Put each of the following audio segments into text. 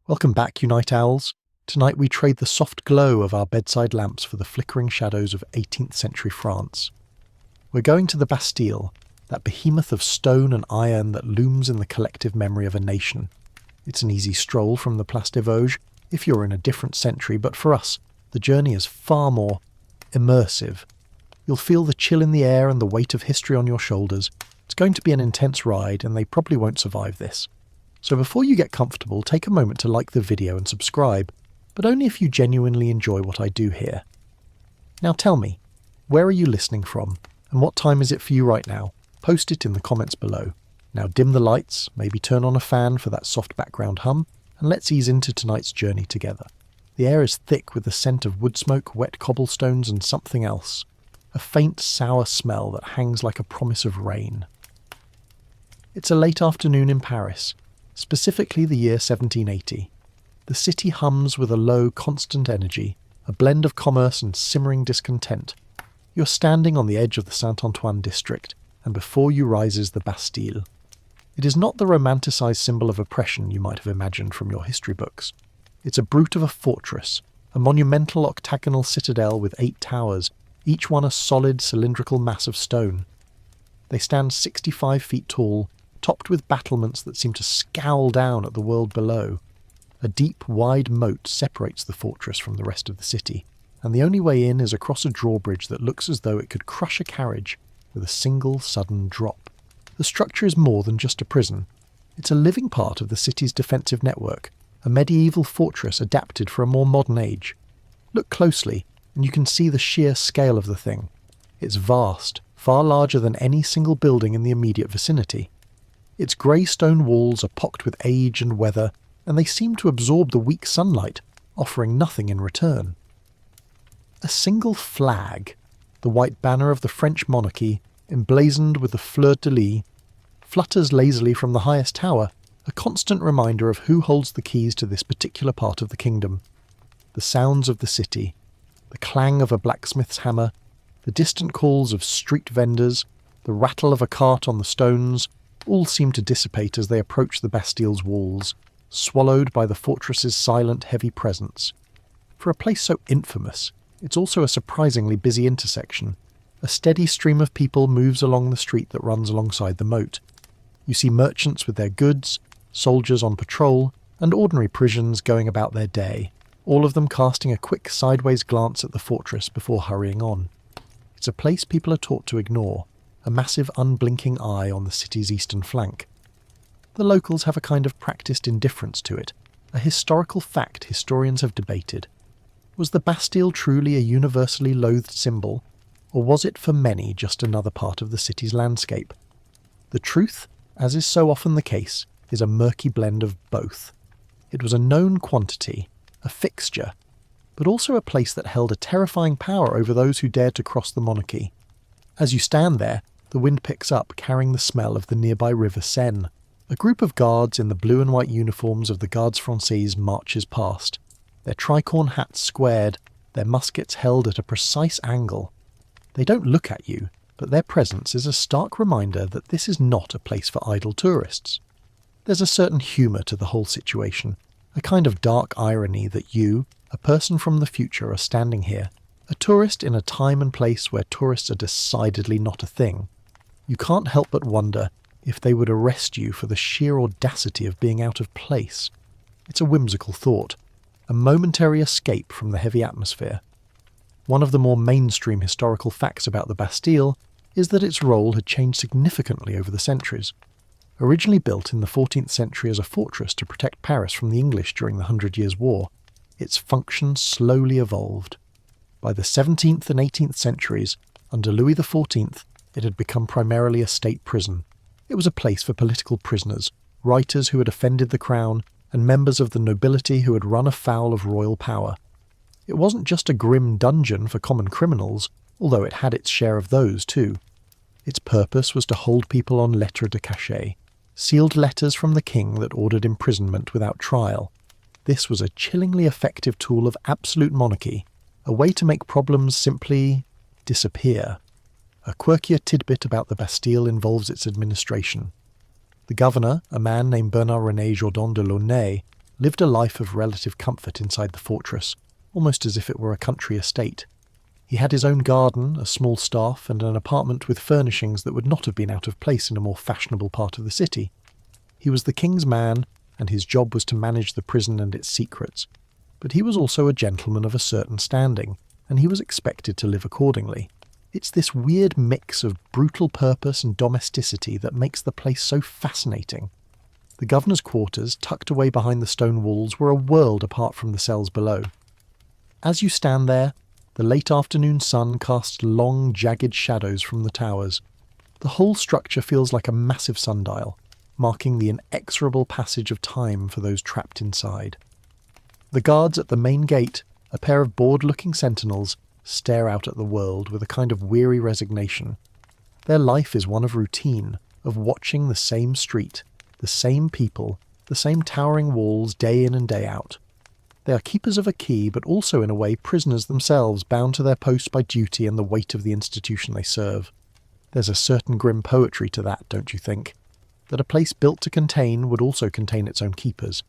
Welcome back, you night owls. Tonight we trade the soft glow of our bedside lamps for the flickering shadows of 18th century France. We're going to the Bastille, that behemoth of stone and iron that looms in the collective memory of a nation. It's an easy stroll from the Place des Vosges if you're in a different century, but for us, the journey is far more immersive. You'll feel the chill in the air and the weight of history on your shoulders. It's going to be an intense ride, and they probably won't survive this. So before you get comfortable, take a moment to like the video and subscribe, but only if you genuinely enjoy what I do here. Now tell me, where are you listening from, and what time is it for you right now? Post it in the comments below. Now dim the lights, maybe turn on a fan for that soft background hum, and let's ease into tonight's journey together. The air is thick with the scent of wood smoke, wet cobblestones, and something else. A faint, sour smell that hangs like a promise of rain. It's a late afternoon in Paris, specifically the year 1780. The city hums with a low, constant energy, a blend of commerce and simmering discontent. You're standing on the edge of the Saint-Antoine district, and before you rises the Bastille. It is not the romanticised symbol of oppression you might have imagined from your history books. It's a brute of a fortress, a monumental octagonal citadel with 8 towers, each one a solid cylindrical mass of stone. They stand 65 feet tall, topped with battlements that seem to scowl down at the world below. A deep, wide moat separates the fortress from the rest of the city, and the only way in is across a drawbridge that looks as though it could crush a carriage with a single sudden drop. The structure is more than just a prison. It's a living part of the city's defensive network, a medieval fortress adapted for a more modern age. Look closely, and you can see the sheer scale of the thing. It's vast, far larger than any single building in the immediate vicinity. Its grey stone walls are pocked with age and weather, and they seem to absorb the weak sunlight, offering nothing in return. A single flag, the white banner of the French monarchy, emblazoned with the fleur-de-lis, flutters lazily from the highest tower, a constant reminder of who holds the keys to this particular part of the kingdom. The sounds of the city, the clang of a blacksmith's hammer, the distant calls of street vendors, the rattle of a cart on the stones, all seem to dissipate as they approach the Bastille's walls, swallowed by the fortress's silent, heavy presence. For a place so infamous, it's also a surprisingly busy intersection. A steady stream of people moves along the street that runs alongside the moat. You see merchants with their goods, soldiers on patrol, and ordinary Parisians going about their day, all of them casting a quick sideways glance at the fortress before hurrying on. It's a place people are taught to ignore, a massive unblinking eye on the city's eastern flank. The locals have a kind of practiced indifference to it, a historical fact historians have debated. Was the Bastille truly a universally loathed symbol, or was it for many just another part of the city's landscape? The truth, as is so often the case, is a murky blend of both. It was a known quantity, a fixture, but also a place that held a terrifying power over those who dared to cross the monarchy. As you stand there, the wind picks up, carrying the smell of the nearby river Seine. A group of guards in the blue and white uniforms of the Gardes Françaises marches past, their tricorn hats squared, their muskets held at a precise angle. They don't look at you, but their presence is a stark reminder that this is not a place for idle tourists. There's a certain humour to the whole situation, a kind of dark irony that you, a person from the future, are standing here, a tourist in a time and place where tourists are decidedly not a thing. You can't help but wonder if they would arrest you for the sheer audacity of being out of place. It's a whimsical thought, a momentary escape from the heavy atmosphere. One of the more mainstream historical facts about the Bastille is that its role had changed significantly over the centuries. Originally built in the 14th century as a fortress to protect Paris from the English during the 100 Years' War, its function slowly evolved. By the 17th and 18th centuries, under Louis XIV, it had become primarily a state prison. It was a place for political prisoners, writers who had offended the crown, and members of the nobility who had run afoul of royal power. It wasn't just a grim dungeon for common criminals, although it had its share of those too. Its purpose was to hold people on lettres de cachet, sealed letters from the king that ordered imprisonment without trial. This was a chillingly effective tool of absolute monarchy, a way to make problems simply disappear. A quirkier tidbit about the Bastille involves its administration. The governor, a man named Bernard-René Jourdan de Launay, lived a life of relative comfort inside the fortress, almost as if it were a country estate. He had his own garden, a small staff, and an apartment with furnishings that would not have been out of place in a more fashionable part of the city. He was the king's man, and his job was to manage the prison and its secrets. But he was also a gentleman of a certain standing, and he was expected to live accordingly. It's this weird mix of brutal purpose and domesticity that makes the place so fascinating. The governor's quarters, tucked away behind the stone walls, were a world apart from the cells below. As you stand there, the late afternoon sun casts long, jagged shadows from the towers. The whole structure feels like a massive sundial, marking the inexorable passage of time for those trapped inside. The guards at the main gate, a pair of bored-looking sentinels, stare out at the world with a kind of weary resignation. Their life is one of routine, of watching the same street, the same people, the same towering walls day in and day out. They are keepers of a key, but also in a way prisoners themselves, bound to their post by duty and the weight of the institution they serve. There's a certain grim poetry to that, don't you think? That a place built to contain would also contain its own keepers.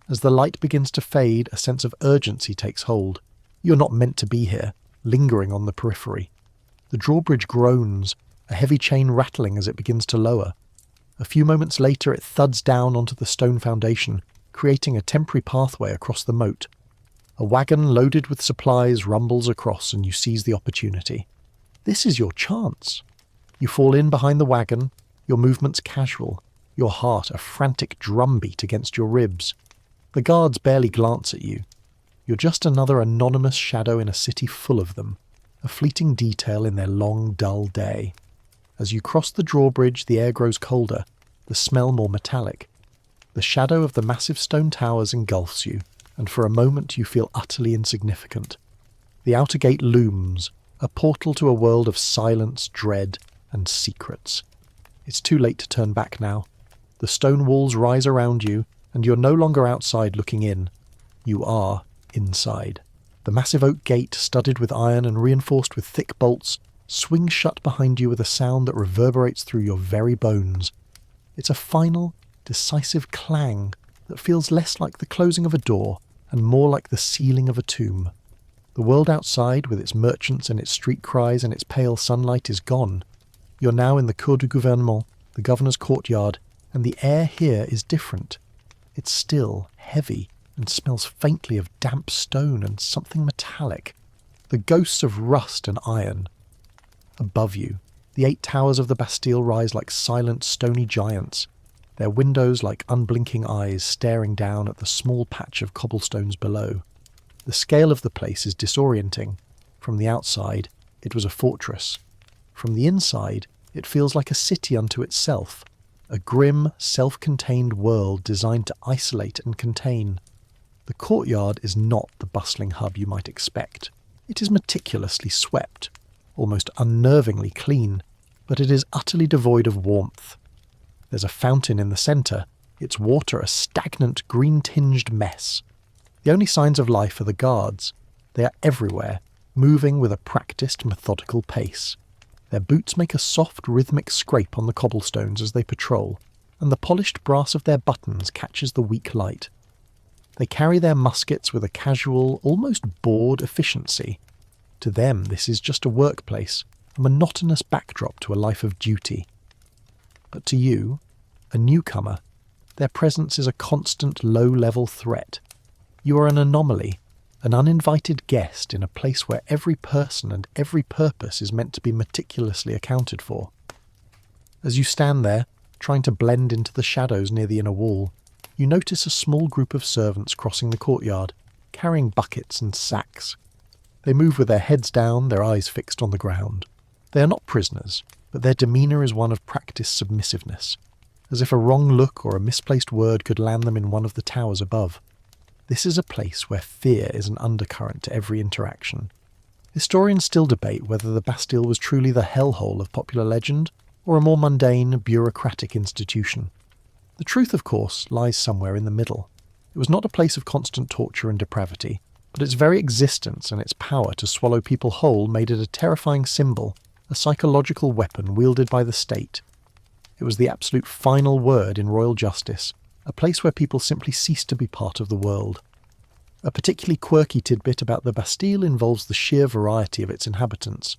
As the light begins to fade, a sense of urgency takes hold. You're not meant to be here, lingering on the periphery. The drawbridge groans, a heavy chain rattling as it begins to lower. A few moments later it thuds down onto the stone foundation, creating a temporary pathway across the moat. A wagon loaded with supplies rumbles across and you seize the opportunity. This is your chance. You fall in behind the wagon, your movements casual, your heart a frantic drumbeat against your ribs. The guards barely glance at you. You're just another anonymous shadow in a city full of them, a fleeting detail in their long, dull day. As you cross the drawbridge, the air grows colder, the smell more metallic. The shadow of the massive stone towers engulfs you, and for a moment you feel utterly insignificant. The outer gate looms, a portal to a world of silence, dread, and secrets. It's too late to turn back now. The stone walls rise around you, and you're no longer outside looking in. You are inside. The massive oak gate, studded with iron and reinforced with thick bolts, swings shut behind you with a sound that reverberates through your very bones. It's a final, decisive clang that feels less like the closing of a door and more like the sealing of a tomb. The world outside, with its merchants and its street cries and its pale sunlight, is gone. You're now in the Cour du Gouvernement, the governor's courtyard, and the air here is different. It's still, heavy, and smells faintly of damp stone and something metallic. The ghosts of rust and iron. Above you, the 8 towers of the Bastille rise like silent, stony giants, their windows like unblinking eyes staring down at the small patch of cobblestones below. The scale of the place is disorienting. From the outside, it was a fortress. From the inside, it feels like a city unto itself, a grim, self-contained world designed to isolate and contain. The courtyard is not the bustling hub you might expect. It is meticulously swept, almost unnervingly clean, but it is utterly devoid of warmth. There's a fountain in the centre, its water a stagnant, green-tinged mess. The only signs of life are the guards. They are everywhere, moving with a practised, methodical pace. Their boots make a soft, rhythmic scrape on the cobblestones as they patrol, and the polished brass of their buttons catches the weak light. They carry their muskets with a casual, almost bored efficiency. To them, this is just a workplace, a monotonous backdrop to a life of duty. But to you, a newcomer, their presence is a constant low-level threat. You are an anomaly, an uninvited guest in a place where every person and every purpose is meant to be meticulously accounted for. As you stand there, trying to blend into the shadows near the inner wall, you notice a small group of servants crossing the courtyard, carrying buckets and sacks. They move with their heads down, their eyes fixed on the ground. They are not prisoners, but their demeanour is one of practised submissiveness, as if a wrong look or a misplaced word could land them in one of the towers above. This is a place where fear is an undercurrent to every interaction. Historians still debate whether the Bastille was truly the hellhole of popular legend, or a more mundane, bureaucratic institution. The truth, of course, lies somewhere in the middle. It was not a place of constant torture and depravity, but its very existence and its power to swallow people whole made it a terrifying symbol, a psychological weapon wielded by the state. It was the absolute final word in royal justice, a place where people simply cease to be part of the world. A particularly quirky tidbit about the Bastille involves the sheer variety of its inhabitants.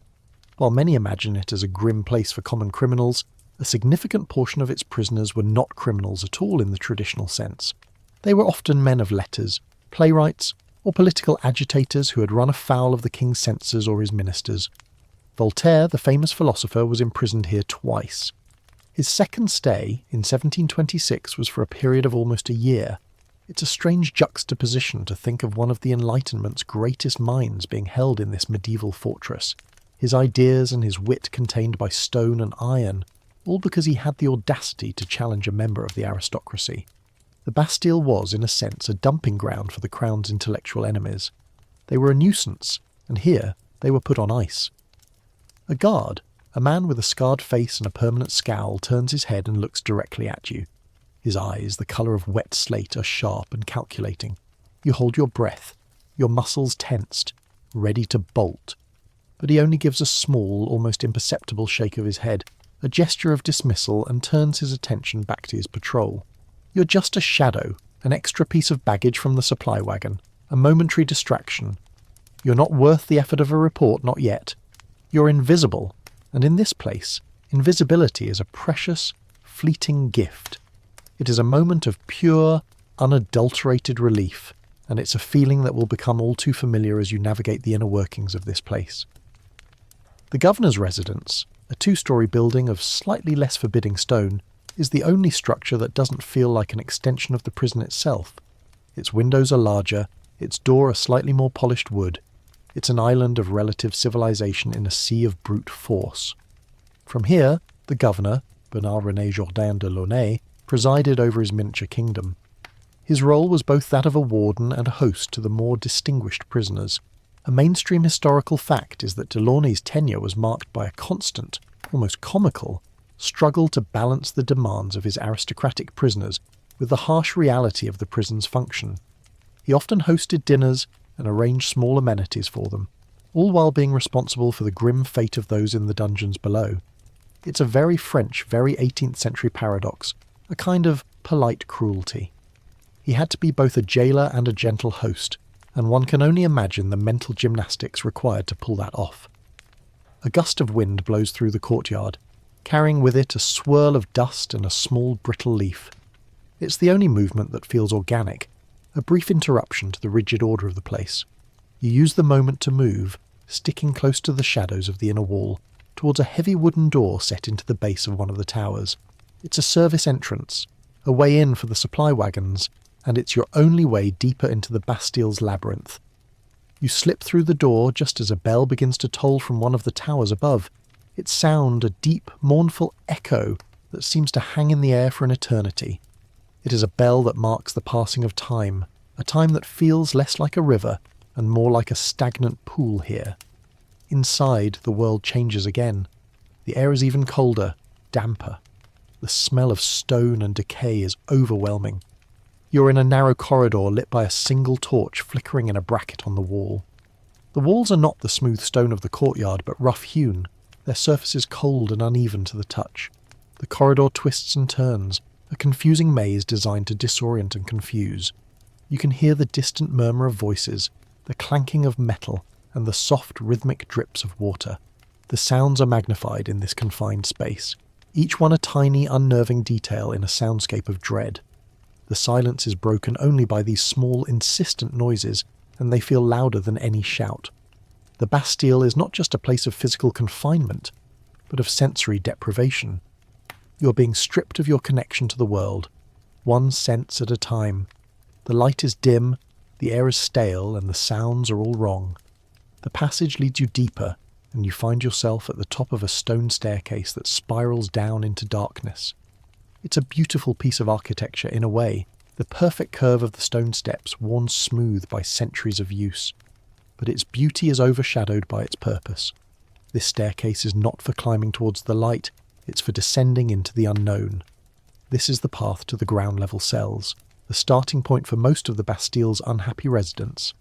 While many imagine it as a grim place for common criminals, a significant portion of its prisoners were not criminals at all in the traditional sense. They were often men of letters, playwrights, or political agitators who had run afoul of the king's censors or his ministers. Voltaire, the famous philosopher, was imprisoned here twice. His second stay, in 1726, was for a period of almost a year. It's a strange juxtaposition to think of one of the Enlightenment's greatest minds being held in this medieval fortress, his ideas and his wit contained by stone and iron, all because he had the audacity to challenge a member of the aristocracy. The Bastille was, in a sense, a dumping ground for the crown's intellectual enemies. They were a nuisance, and here they were put on ice. A guard, a man with a scarred face and a permanent scowl, turns his head and looks directly at you. His eyes, the colour of wet slate, are sharp and calculating. You hold your breath, your muscles tensed, ready to bolt. But he only gives a small, almost imperceptible shake of his head, a gesture of dismissal, and turns his attention back to his patrol. You're just a shadow, an extra piece of baggage from the supply wagon, a momentary distraction. You're not worth the effort of a report, not yet. You're invisible, and in this place, invisibility is a precious, fleeting gift. It is a moment of pure, unadulterated relief, and it's a feeling that will become all too familiar as you navigate the inner workings of this place. The governor's residence, a two-storey building of slightly less forbidding stone, is the only structure that doesn't feel like an extension of the prison itself. Its windows are larger, its door a slightly more polished wood. It's an island of relative civilization in a sea of brute force. From here, the governor, Bernard-René Jourdain de Launay, presided over his miniature kingdom. His role was both that of a warden and a host to the more distinguished prisoners. A mainstream historical fact is that Delaunay's tenure was marked by a constant, almost comical, struggle to balance the demands of his aristocratic prisoners with the harsh reality of the prison's function. He often hosted dinners and arranged small amenities for them, all while being responsible for the grim fate of those in the dungeons below. It's a very French, very 18th century paradox, a kind of polite cruelty. He had to be both a jailer and a gentle host, and one can only imagine the mental gymnastics required to pull that off. A gust of wind blows through the courtyard, carrying with it a swirl of dust and a small brittle leaf. It's the only movement that feels organic, a brief interruption to the rigid order of the place. You use the moment to move, sticking close to the shadows of the inner wall, towards a heavy wooden door set into the base of one of the towers. It's a service entrance, a way in for the supply wagons, and it's your only way deeper into the Bastille's labyrinth. You slip through the door just as a bell begins to toll from one of the towers above. Its sound a deep, mournful echo that seems to hang in the air for an eternity. It is a bell that marks the passing of time, a time that feels less like a river and more like a stagnant pool here. Inside, the world changes again. The air is even colder, damper. The smell of stone and decay is overwhelming. You're in a narrow corridor lit by a single torch flickering in a bracket on the wall. The walls are not the smooth stone of the courtyard, but rough-hewn, their surfaces cold and uneven to the touch. The corridor twists and turns, a confusing maze designed to disorient and confuse. You can hear the distant murmur of voices, the clanking of metal, and the soft rhythmic drips of water. The sounds are magnified in this confined space, each one a tiny, unnerving detail in a soundscape of dread. The silence is broken only by these small, insistent noises, and they feel louder than any shout. The Bastille is not just a place of physical confinement, but of sensory deprivation. You are being stripped of your connection to the world, one sense at a time. The light is dim, the air is stale, and the sounds are all wrong. The passage leads you deeper, and you find yourself at the top of a stone staircase that spirals down into darkness. It's a beautiful piece of architecture in a way, the perfect curve of the stone steps worn smooth by centuries of use. But its beauty is overshadowed by its purpose. This staircase is not for climbing towards the light, it's for descending into the unknown. This is the path to the ground-level cells, the starting point for most of the Bastille's unhappy residents.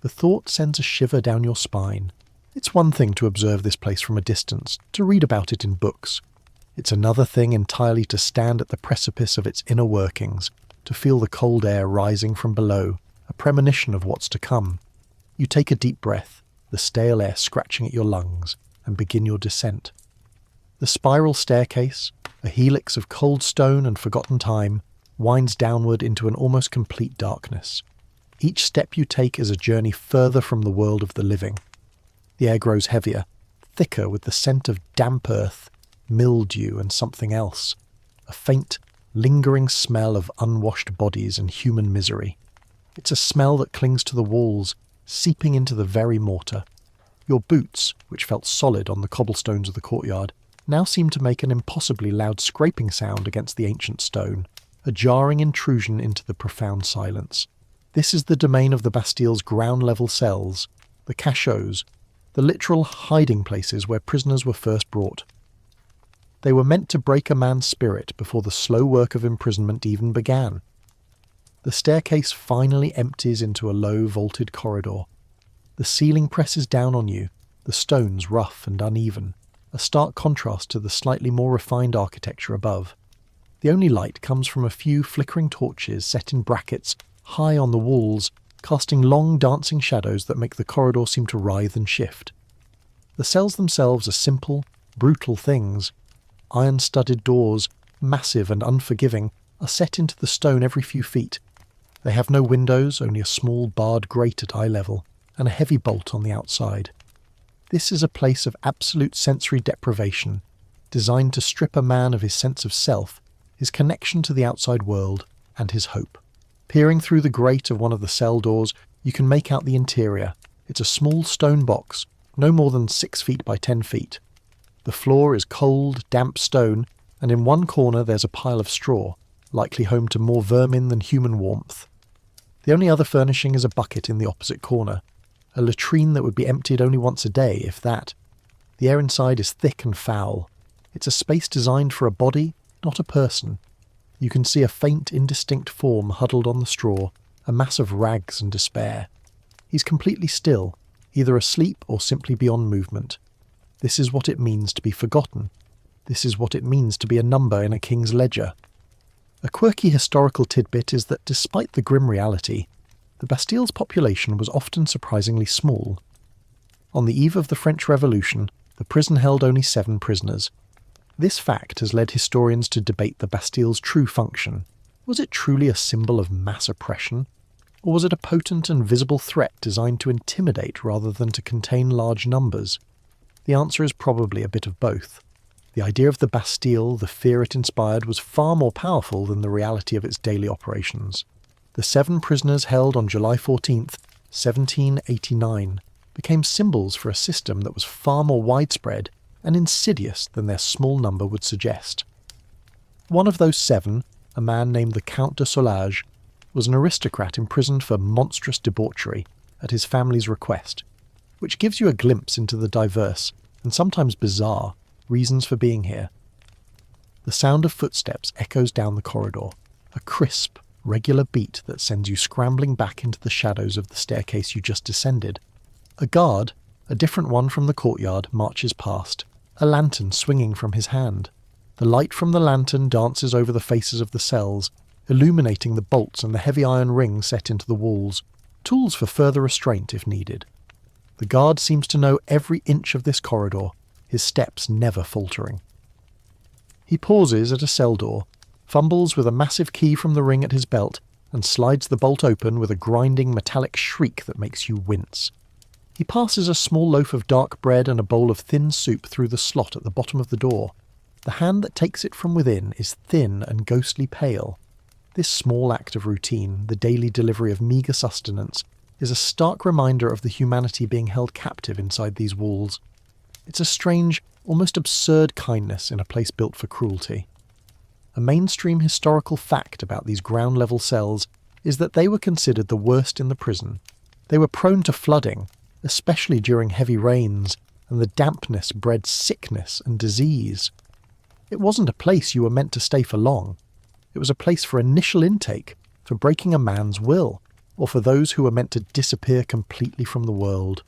The thought sends a shiver down your spine. It's one thing to observe this place from a distance, to read about it in books. It's another thing entirely to stand at the precipice of its inner workings, to feel the cold air rising from below, a premonition of what's to come. You take a deep breath, the stale air scratching at your lungs, and begin your descent. The spiral staircase, a helix of cold stone and forgotten time, winds downward into an almost complete darkness. Each step you take is a journey further from the world of the living. The air grows heavier, thicker with the scent of damp earth, mildew and something else. A faint, lingering smell of unwashed bodies and human misery. It's a smell that clings to the walls, seeping into the very mortar. Your boots, which felt solid on the cobblestones of the courtyard, now seem to make an impossibly loud scraping sound against the ancient stone, a jarring intrusion into the profound silence. This is the domain of the Bastille's ground-level cells, the cachots, the literal hiding places where prisoners were first brought. They were meant to break a man's spirit before the slow work of imprisonment even began. The staircase finally empties into a low vaulted corridor. The ceiling presses down on you, the stones rough and uneven, a stark contrast to the slightly more refined architecture above. The only light comes from a few flickering torches set in brackets high on the walls, casting long dancing shadows that make the corridor seem to writhe and shift. The cells themselves are simple, brutal things. Iron-studded doors, massive and unforgiving, are set into the stone every few feet. They have no windows, only a small barred grate at eye level, and a heavy bolt on the outside. This is a place of absolute sensory deprivation, designed to strip a man of his sense of self, his connection to the outside world, and his hope. Peering through the grate of one of the cell doors, you can make out the interior. It's a small stone box, no more than 6 feet by 10 feet. The floor is cold, damp stone, and in one corner there's a pile of straw, likely home to more vermin than human warmth. The only other furnishing is a bucket in the opposite corner, a latrine that would be emptied only once a day, if that. The air inside is thick and foul. It's a space designed for a body, not a person. You can see a faint, indistinct form huddled on the straw, a mass of rags and despair. He's completely still, either asleep or simply beyond movement. This is what it means to be forgotten. This is what it means to be a number in a king's ledger. A quirky historical tidbit is that despite the grim reality, the Bastille's population was often surprisingly small. On the eve of the French Revolution, the prison held only 7 prisoners. This fact has led historians to debate the Bastille's true function. Was it truly a symbol of mass oppression? Or was it a potent and visible threat designed to intimidate rather than to contain large numbers? The answer is probably a bit of both. The idea of the Bastille, the fear it inspired, was far more powerful than the reality of its daily operations. The 7 prisoners held on July 14th, 1789, became symbols for a system that was far more widespread and insidious than their small number would suggest. One of those 7, a man named the Count de Solage, was an aristocrat imprisoned for monstrous debauchery at his family's request, which gives you a glimpse into the diverse, and sometimes bizarre, reasons for being here. The sound of footsteps echoes down the corridor, a crisp, regular beat that sends you scrambling back into the shadows of the staircase you just descended. A guard, a different one from the courtyard, marches past, a lantern swinging from his hand. The light from the lantern dances over the faces of the cells, illuminating the bolts and the heavy iron rings set into the walls, tools for further restraint if needed. The guard seems to know every inch of this corridor, his steps never faltering. He pauses at a cell door, fumbles with a massive key from the ring at his belt, and slides the bolt open with a grinding metallic shriek that makes you wince. He passes a small loaf of dark bread and a bowl of thin soup through the slot at the bottom of the door. The hand that takes it from within is thin and ghostly pale. This small act of routine, the daily delivery of meagre sustenance, is a stark reminder of the humanity being held captive inside these walls. It's a strange, almost absurd kindness in a place built for cruelty. A mainstream historical fact about these ground-level cells is that they were considered the worst in the prison. They were prone to flooding, especially during heavy rains, and the dampness bred sickness and disease. It wasn't a place you were meant to stay for long. It was a place for initial intake, for breaking a man's will, or for those who were meant to disappear completely from the world.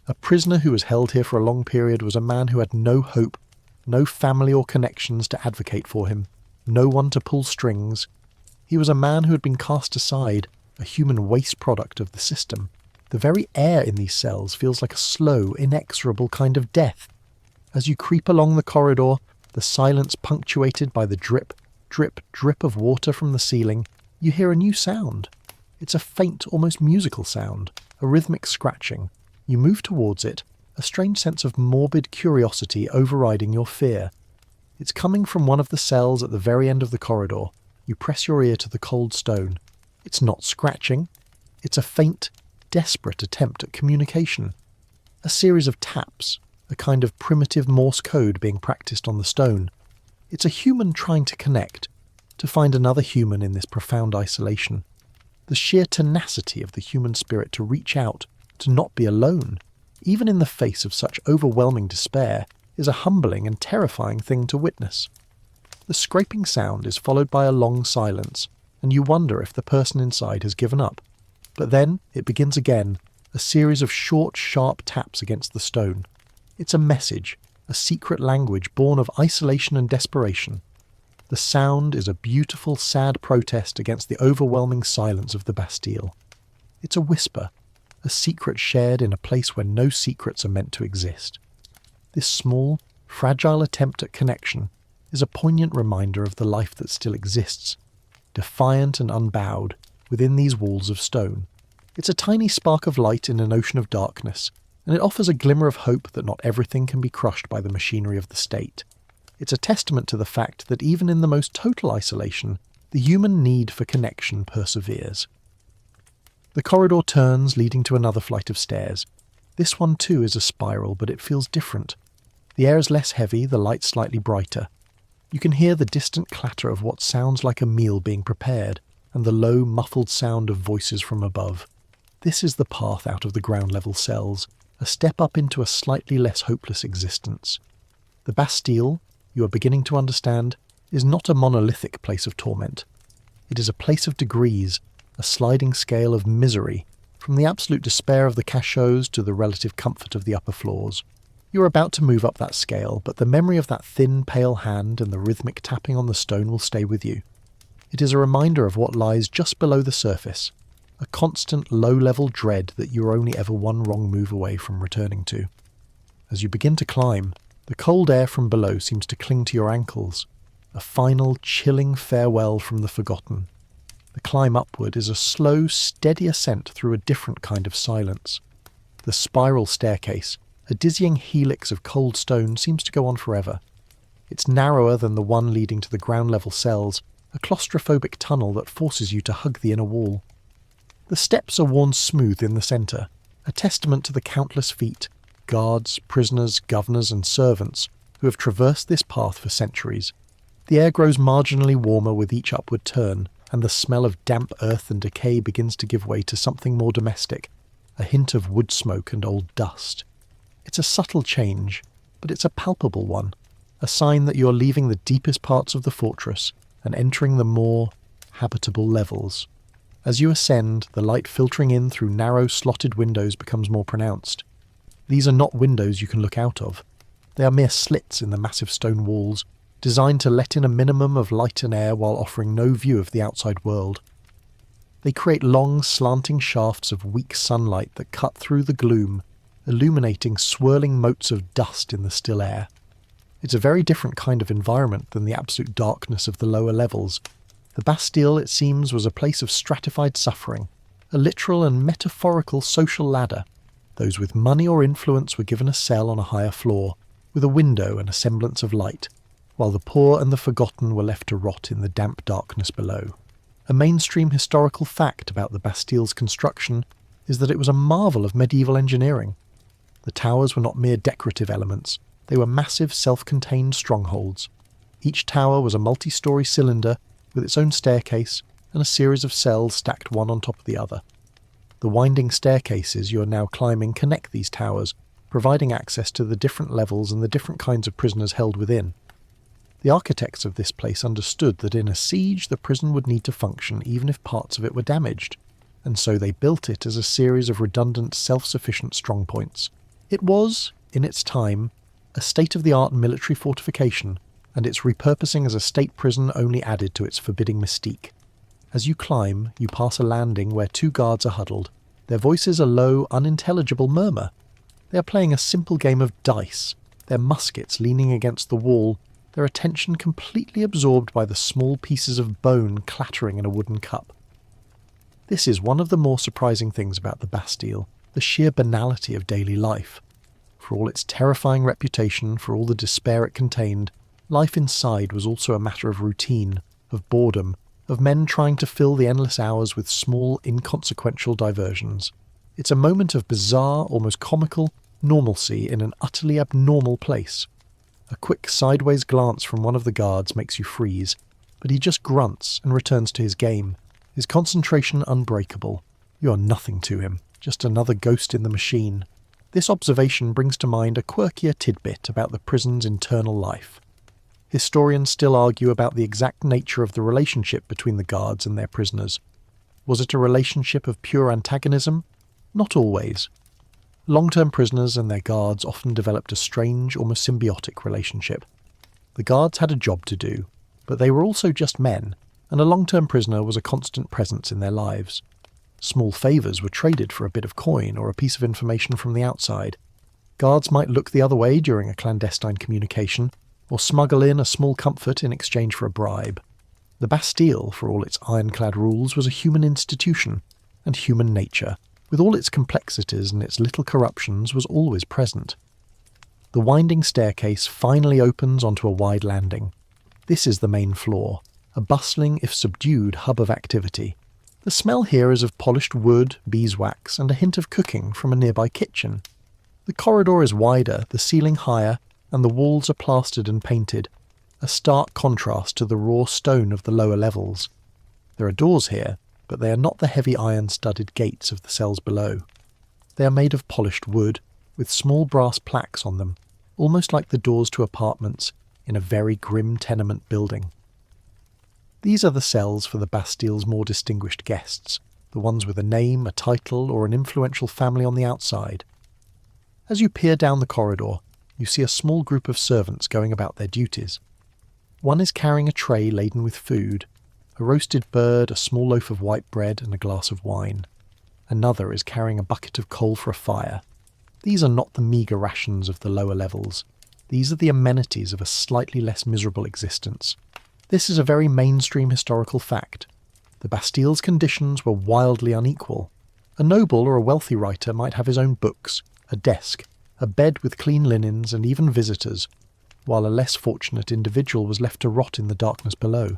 A prisoner who was held here for a long period was a man who had no hope, no family or connections to advocate for him, no one to pull strings. He was a man who had been cast aside, a human waste product of the system. The very air in these cells feels like a slow, inexorable kind of death. As you creep along the corridor, the silence punctuated by the drip, drip, drip of water from the ceiling, you hear a new sound. It's a faint, almost musical sound, a rhythmic scratching. You move towards it, a strange sense of morbid curiosity overriding your fear. It's coming from one of the cells at the very end of the corridor. You press your ear to the cold stone. It's not scratching. It's a faint, desperate attempt at communication. A series of taps, a kind of primitive Morse code being practiced on the stone. It's a human trying to connect, to find another human in this profound isolation. The sheer tenacity of the human spirit to reach out, to not be alone, even in the face of such overwhelming despair, is a humbling and terrifying thing to witness. The scraping sound is followed by a long silence, and you wonder if the person inside has given up. But then it begins again, a series of short, sharp taps against the stone. It's a message, a secret language born of isolation and desperation. The sound is a beautiful, sad protest against the overwhelming silence of the Bastille. It's a whisper, a secret shared in a place where no secrets are meant to exist. This small, fragile attempt at connection is a poignant reminder of the life that still exists, defiant and unbowed, within these walls of stone. It's a tiny spark of light in an ocean of darkness, and it offers a glimmer of hope that not everything can be crushed by the machinery of the state. It's a testament to the fact that even in the most total isolation, the human need for connection perseveres. The corridor turns, leading to another flight of stairs. This one too is a spiral, but it feels different. The air is less heavy, the light slightly brighter. You can hear the distant clatter of what sounds like a meal being prepared, and the low, muffled sound of voices from above. This is the path out of the ground-level cells, a step up into a slightly less hopeless existence. The Bastille, you are beginning to understand, is not a monolithic place of torment. It is a place of degrees, a sliding scale of misery, from the absolute despair of the cachots to the relative comfort of the upper floors. You are about to move up that scale, but the memory of that thin, pale hand and the rhythmic tapping on the stone will stay with you. It is a reminder of what lies just below the surface, a constant low-level dread that you are only ever one wrong move away from returning to. As you begin to climb, the cold air from below seems to cling to your ankles, a final, chilling farewell from the forgotten. The climb upward is a slow, steady ascent through a different kind of silence. The spiral staircase, a dizzying helix of cold stone, seems to go on forever. It's narrower than the one leading to the ground-level cells, a claustrophobic tunnel that forces you to hug the inner wall. The steps are worn smooth in the centre, a testament to the countless feet, guards, prisoners, governors and servants who have traversed this path for centuries. The air grows marginally warmer with each upward turn, and the smell of damp earth and decay begins to give way to something more domestic, a hint of wood smoke and old dust. It's a subtle change, but it's a palpable one, a sign that you're leaving the deepest parts of the fortress and entering the more habitable levels. As you ascend, the light filtering in through narrow, slotted windows becomes more pronounced. These are not windows you can look out of. They are mere slits in the massive stone walls, designed to let in a minimum of light and air while offering no view of the outside world. They create long, slanting shafts of weak sunlight that cut through the gloom, illuminating swirling motes of dust in the still air. It's a very different kind of environment than the absolute darkness of the lower levels. The Bastille, it seems, was a place of stratified suffering, a literal and metaphorical social ladder. Those with money or influence were given a cell on a higher floor, with a window and a semblance of light, while the poor and the forgotten were left to rot in the damp darkness below. A mainstream historical fact about the Bastille's construction is that it was a marvel of medieval engineering. The towers were not mere decorative elements, they were massive self-contained strongholds. Each tower was a multi-storey cylinder with its own staircase and a series of cells stacked one on top of the other. The winding staircases you are now climbing connect these towers, providing access to the different levels and the different kinds of prisoners held within. The architects of this place understood that in a siege the prison would need to function even if parts of it were damaged, and so they built it as a series of redundant, self-sufficient strongpoints. It was, in its time, a state-of-the-art military fortification, and its repurposing as a state prison only added to its forbidding mystique. As you climb, you pass a landing where two guards are huddled. Their voices a low, unintelligible murmur. They are playing a simple game of dice, their muskets leaning against the wall, their attention completely absorbed by the small pieces of bone clattering in a wooden cup. This is one of the more surprising things about the Bastille, the sheer banality of daily life. For all its terrifying reputation, for all the despair it contained, life inside was also a matter of routine, of boredom, of men trying to fill the endless hours with small, inconsequential diversions. It's a moment of bizarre, almost comical, normalcy in an utterly abnormal place. A quick sideways glance from one of the guards makes you freeze, but he just grunts and returns to his game, his concentration unbreakable. You are nothing to him, just another ghost in the machine. This observation brings to mind a quirkier tidbit about the prison's internal life. Historians still argue about the exact nature of the relationship between the guards and their prisoners. Was it a relationship of pure antagonism? Not always. Long-term prisoners and their guards often developed a strange, almost symbiotic relationship. The guards had a job to do, but they were also just men, and a long-term prisoner was a constant presence in their lives. Small favours were traded for a bit of coin or a piece of information from the outside. Guards might look the other way during a clandestine communication, or smuggle in a small comfort in exchange for a bribe. The Bastille, for all its ironclad rules, was a human institution, and human nature, with all its complexities and its little corruptions, was always present. The winding staircase finally opens onto a wide landing. This is the main floor, a bustling, if subdued, hub of activity. The smell here is of polished wood, beeswax, and a hint of cooking from a nearby kitchen. The corridor is wider, the ceiling higher, and the walls are plastered and painted, a stark contrast to the raw stone of the lower levels. There are doors here, but they are not the heavy iron-studded gates of the cells below. They are made of polished wood, with small brass plaques on them, almost like the doors to apartments in a very grim tenement building. These are the cells for the Bastille's more distinguished guests, the ones with a name, a title, or an influential family on the outside. As you peer down the corridor, you see a small group of servants going about their duties. One is carrying a tray laden with food, a roasted bird, a small loaf of white bread, and a glass of wine. Another is carrying a bucket of coal for a fire. These are not the meagre rations of the lower levels. These are the amenities of a slightly less miserable existence. This is a very mainstream historical fact. The Bastille's conditions were wildly unequal. A noble or a wealthy writer might have his own books, a desk, a bed with clean linens, and even visitors, while a less fortunate individual was left to rot in the darkness below.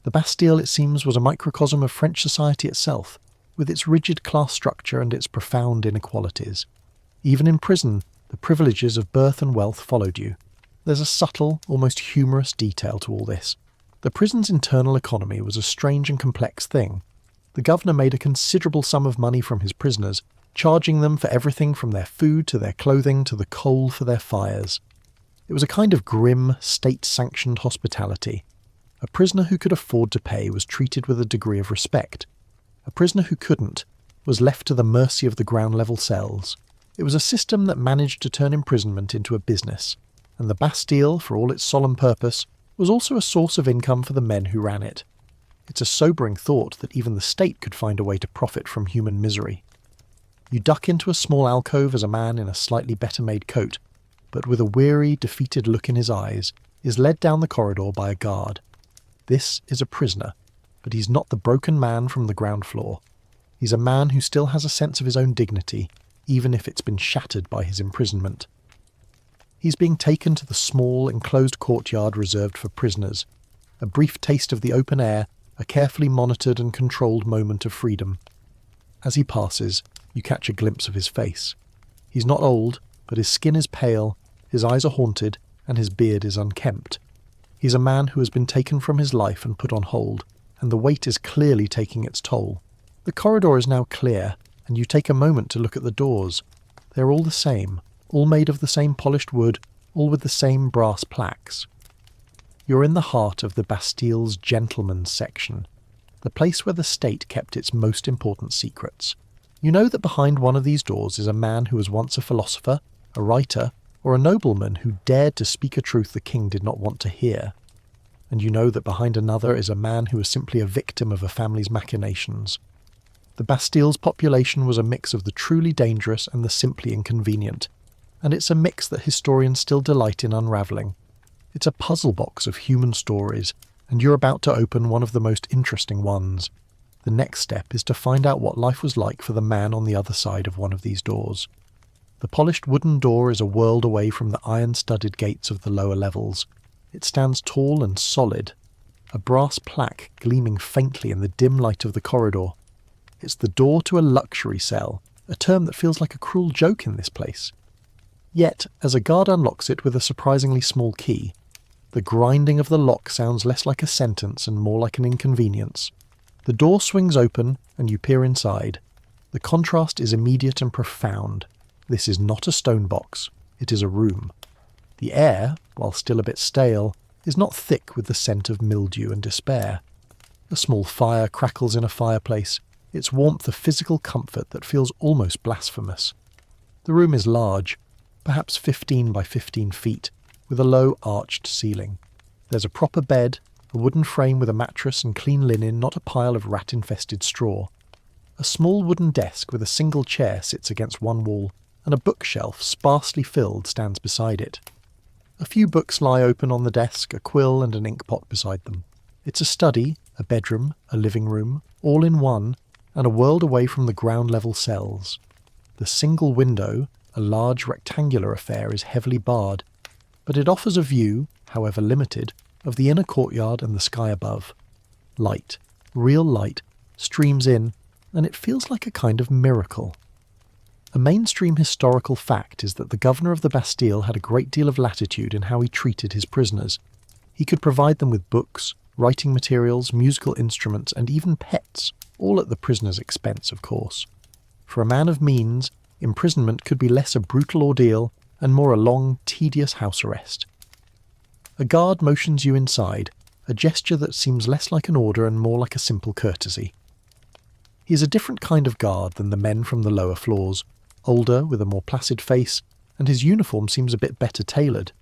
The Bastille, it seems, was a microcosm of French society itself, with its rigid class structure and its profound inequalities. Even in prison, the privileges of birth and wealth followed you. There's a subtle, almost humorous detail to all this. The prison's internal economy was a strange and complex thing. The governor made a considerable sum of money from his prisoners, charging them for everything from their food to their clothing to the coal for their fires. It was a kind of grim, state-sanctioned hospitality. A prisoner who could afford to pay was treated with a degree of respect. A prisoner who couldn't was left to the mercy of the ground-level cells. It was a system that managed to turn imprisonment into a business, and the Bastille, for all its solemn purpose, was also a source of income for the men who ran it. It's a sobering thought that even the state could find a way to profit from human misery. You duck into a small alcove as a man in a slightly better-made coat, but with a weary, defeated look in his eyes, is led down the corridor by a guard. This is a prisoner, but he's not the broken man from the ground floor. He's a man who still has a sense of his own dignity, even if it's been shattered by his imprisonment. He's being taken to the small, enclosed courtyard reserved for prisoners. A brief taste of the open air, a carefully monitored and controlled moment of freedom. As he passes, you catch a glimpse of his face. He's not old, but his skin is pale, his eyes are haunted, and his beard is unkempt. He's a man who has been taken from his life and put on hold, and the weight is clearly taking its toll. The corridor is now clear, and you take a moment to look at the doors. They're all the same, all made of the same polished wood, all with the same brass plaques. You're in the heart of the Bastille's gentleman's section, the place where the state kept its most important secrets. You know that behind one of these doors is a man who was once a philosopher, a writer, or a nobleman who dared to speak a truth the king did not want to hear. And you know that behind another is a man who was simply a victim of a family's machinations. The Bastille's population was a mix of the truly dangerous and the simply inconvenient, and it's a mix that historians still delight in unravelling. It's a puzzle box of human stories, and you're about to open one of the most interesting ones. The next step is to find out what life was like for the man on the other side of one of these doors. The polished wooden door is a world away from the iron-studded gates of the lower levels. It stands tall and solid, a brass plaque gleaming faintly in the dim light of the corridor. It's the door to a luxury cell, a term that feels like a cruel joke in this place. Yet, as a guard unlocks it with a surprisingly small key, the grinding of the lock sounds less like a sentence and more like an inconvenience. The door swings open and you peer inside. The contrast is immediate and profound. This is not a stone box, it is a room. The air, while still a bit stale, is not thick with the scent of mildew and despair. A small fire crackles in a fireplace, its warmth a physical comfort that feels almost blasphemous. The room is large, perhaps 15 by 15 feet, with a low arched ceiling. There's a proper bed, a wooden frame with a mattress and clean linen, not a pile of rat-infested straw. A small wooden desk with a single chair sits against one wall, and a bookshelf, sparsely filled, stands beside it. A few books lie open on the desk, a quill and an inkpot beside them. It's a study, a bedroom, a living room, all in one, and a world away from the ground-level cells. The single window, a large rectangular affair, is heavily barred, but it offers a view, however limited, of the inner courtyard and the sky above. Light, real light, streams in, and it feels like a kind of miracle. A mainstream historical fact is that the governor of the Bastille had a great deal of latitude in how he treated his prisoners. He could provide them with books, writing materials, musical instruments, and even pets, all at the prisoner's expense, of course. For a man of means, imprisonment could be less a brutal ordeal and more a long, tedious house arrest. A guard motions you inside, a gesture that seems less like an order and more like a simple courtesy. He is a different kind of guard than the men from the lower floors, older, with a more placid face, and his uniform seems a bit better tailored.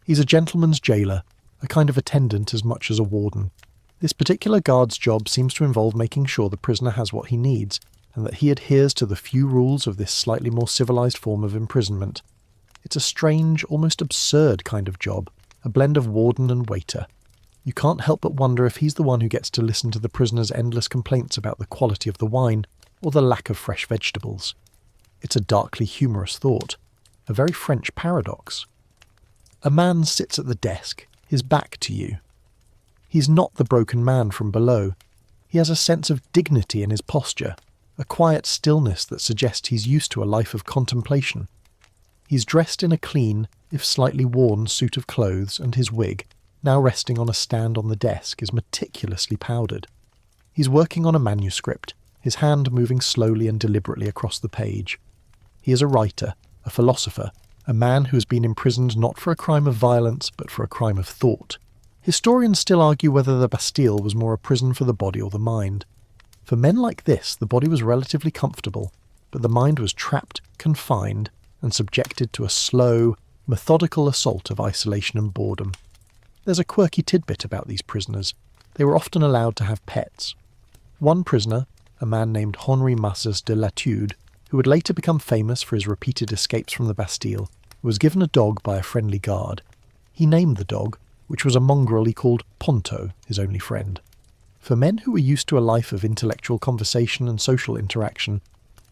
He's a gentleman's jailer, a kind of attendant as much as a warden. This particular guard's job seems to involve making sure the prisoner has what he needs, and that he adheres to the few rules of this slightly more civilized form of imprisonment. It's a strange, almost absurd kind of job, a blend of warden and waiter. You can't help but wonder if he's the one who gets to listen to the prisoner's endless complaints about the quality of the wine, or the lack of fresh vegetables. It's a darkly humorous thought, a very French paradox. A man sits at the desk, his back to you. He's not the broken man from below. He has a sense of dignity in his posture, a quiet stillness that suggests he's used to a life of contemplation. He's dressed in a clean, if slightly worn, suit of clothes, and his wig, now resting on a stand on the desk, is meticulously powdered. He's working on a manuscript, his hand moving slowly and deliberately across the page. He is a writer, a philosopher, a man who has been imprisoned not for a crime of violence, but for a crime of thought. Historians still argue whether the Bastille was more a prison for the body or the mind. For men like this, the body was relatively comfortable, but the mind was trapped, confined, and subjected to a slow, methodical assault of isolation and boredom. There's a quirky tidbit about these prisoners. They were often allowed to have pets. One prisoner, a man named Henri Masses de Latude, who would later become famous for his repeated escapes from the Bastille, was given a dog by a friendly guard. He named the dog, which was a mongrel he called Ponto, his only friend. For men who were used to a life of intellectual conversation and social interaction,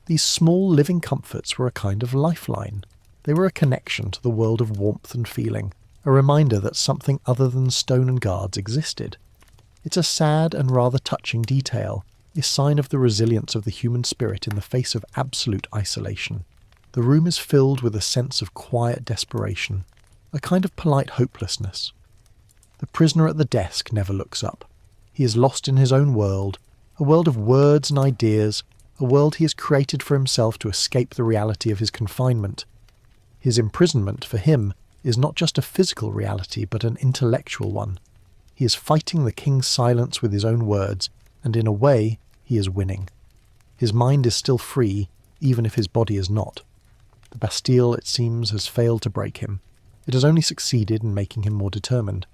these small living comforts were a kind of lifeline. They were a connection to the world of warmth and feeling, a reminder that something other than stone and guards existed. It's a sad and rather touching detail, a sign of the resilience of the human spirit in the face of absolute isolation. The room is filled with a sense of quiet desperation, a kind of polite hopelessness. The prisoner at the desk never looks up. He is lost in his own world, a world of words and ideas, a world he has created for himself to escape the reality of his confinement. His imprisonment, for him, is not just a physical reality, but an intellectual one. He is fighting the king's silence with his own words, and in a way, he is winning. His mind is still free, even if his body is not. The The Bastille, it seems, has failed to break him. It has only succeeded in making him more determined.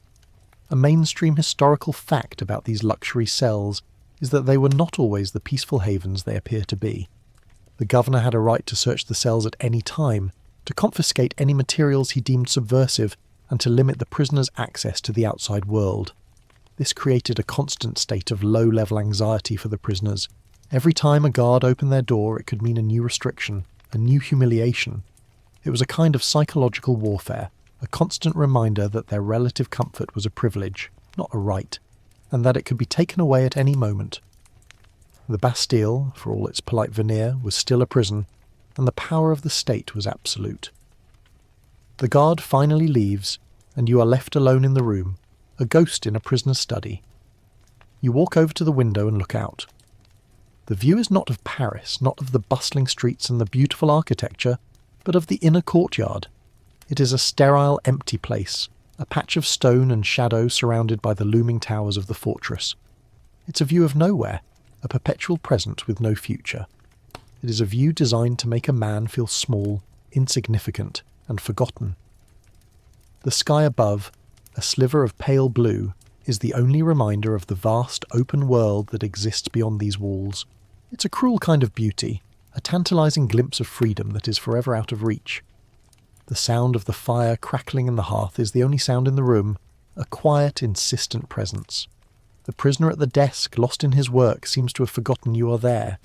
A mainstream historical fact about these luxury cells is that they were not always the peaceful havens they appear to be. The governor had a right to search the cells at any time, to confiscate any materials he deemed subversive, and to limit the prisoner's access to the outside world. This created a constant state of low-level anxiety for the prisoners. Every time a guard opened their door, it could mean a new restriction, a new humiliation. It was a kind of psychological warfare, a constant reminder that their relative comfort was a privilege, not a right, and that it could be taken away at any moment. The Bastille, for all its polite veneer, was still a prison, and the power of the state was absolute. The guard finally leaves, and you are left alone in the room, a ghost in a prisoner's study. You walk over to the window and look out. The view is not of Paris, not of the bustling streets and the beautiful architecture, but of the inner courtyard. It is a sterile, empty place, a patch of stone and shadow surrounded by the looming towers of the fortress. It's a view of nowhere, a perpetual present with no future. It is a view designed to make a man feel small, insignificant, and forgotten. The sky above, a sliver of pale blue, is the only reminder of the vast open world that exists beyond these walls. It's a cruel kind of beauty, a tantalizing glimpse of freedom that is forever out of reach. The sound of the fire crackling in the hearth is the only sound in the room, a quiet, insistent presence. The prisoner at the desk, lost in his work, seems to have forgotten you are there.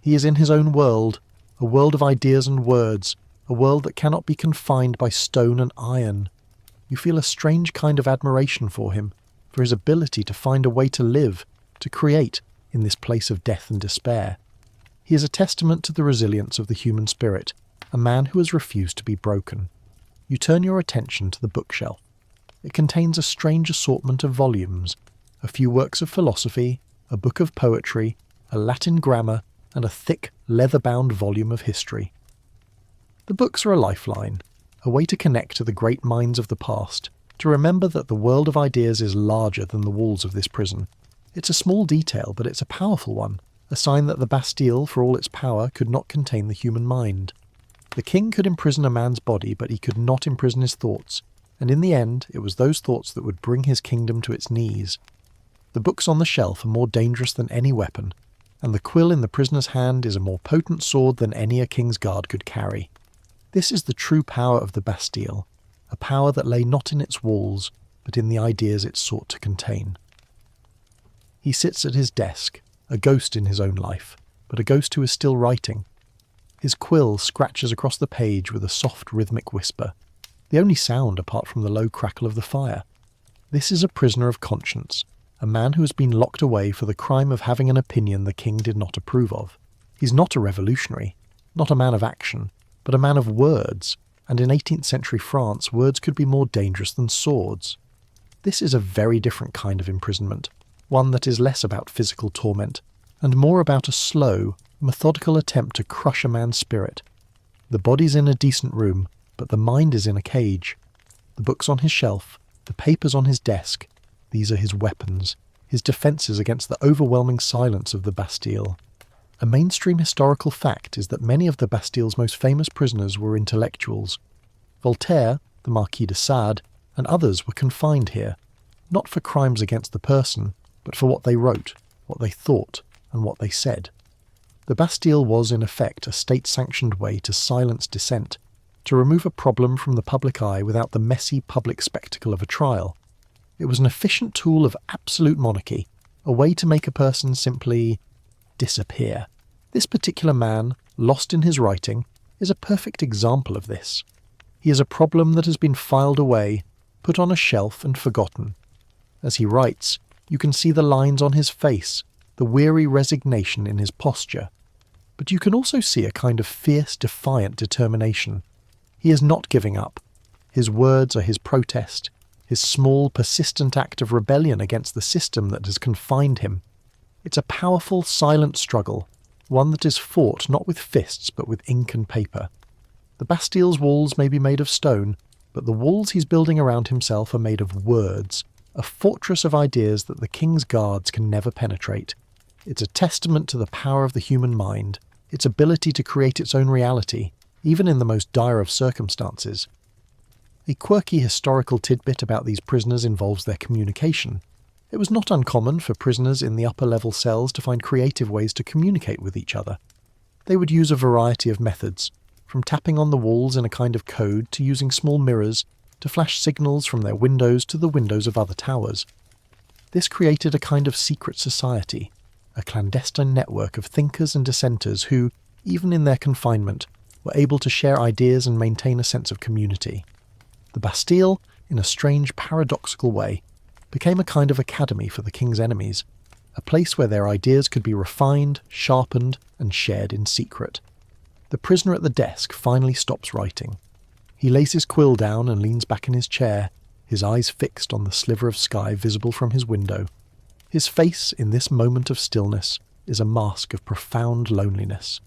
He is in his own world, a world of ideas and words, a world that cannot be confined by stone and iron. You feel a strange kind of admiration for him, for his ability to find a way to live, to create, in this place of death and despair. He is a testament to the resilience of the human spirit, a man who has refused to be broken. You turn your attention to the bookshelf. It contains a strange assortment of volumes, a few works of philosophy, a book of poetry, a Latin grammar, and a thick, leather-bound volume of history. The books are a lifeline, a way to connect to the great minds of the past, to remember that the world of ideas is larger than the walls of this prison. It's a small detail, but it's a powerful one, a sign that the Bastille, for all its power, could not contain the human mind. The king could imprison a man's body, but he could not imprison his thoughts, and in the end it was those thoughts that would bring his kingdom to its knees. The books on the shelf are more dangerous than any weapon, and the quill in the prisoner's hand is a more potent sword than any a king's guard could carry. This is the true power of the Bastille, a power that lay not in its walls, but in the ideas it sought to contain. He sits at his desk, a ghost in his own life, but a ghost who is still writing. His quill scratches across the page with a soft rhythmic whisper, the only sound apart from the low crackle of the fire. This is a prisoner of conscience, a man who has been locked away for the crime of having an opinion the king did not approve of. He's not a revolutionary, not a man of action, but a man of words, and in 18th century France words could be more dangerous than swords. This is a very different kind of imprisonment, one that is less about physical torment, and more about a slow, methodical attempt to crush a man's spirit. The body's in a decent room, but the mind is in a cage. The books on his shelf, the papers on his desk, these are his weapons, his defences against the overwhelming silence of the Bastille. A mainstream historical fact is that many of the Bastille's most famous prisoners were intellectuals. Voltaire, the Marquis de Sade, and others were confined here, not for crimes against the person, but for what they wrote, what they thought, and what they said. The Bastille was, in effect, a state-sanctioned way to silence dissent, to remove a problem from the public eye without the messy public spectacle of a trial. It was an efficient tool of absolute monarchy, a way to make a person simply disappear. This particular man, lost in his writing, is a perfect example of this. He is a problem that has been filed away, put on a shelf and forgotten. As he writes, you can see the lines on his face, the weary resignation in his posture. But you can also see a kind of fierce, defiant determination. He is not giving up. His words are his protest, his small, persistent act of rebellion against the system that has confined him. It's a powerful, silent struggle, one that is fought not with fists but with ink and paper. The Bastille's walls may be made of stone, but the walls he's building around himself are made of words, a fortress of ideas that the king's guards can never penetrate. It's a testament to the power of the human mind, its ability to create its own reality, even in the most dire of circumstances. A quirky historical tidbit about these prisoners involves their communication. It was not uncommon for prisoners in the upper-level cells to find creative ways to communicate with each other. They would use a variety of methods, from tapping on the walls in a kind of code to using small mirrors to flash signals from their windows to the windows of other towers. This created a kind of secret society, a clandestine network of thinkers and dissenters who, even in their confinement, were able to share ideas and maintain a sense of community. The Bastille, in a strange paradoxical way, became a kind of academy for the king's enemies, a place where their ideas could be refined, sharpened, and shared in secret. The prisoner at the desk finally stops writing. He lays his quill down and leans back in his chair, his eyes fixed on the sliver of sky visible from his window. His face, in this moment of stillness, is a mask of profound loneliness.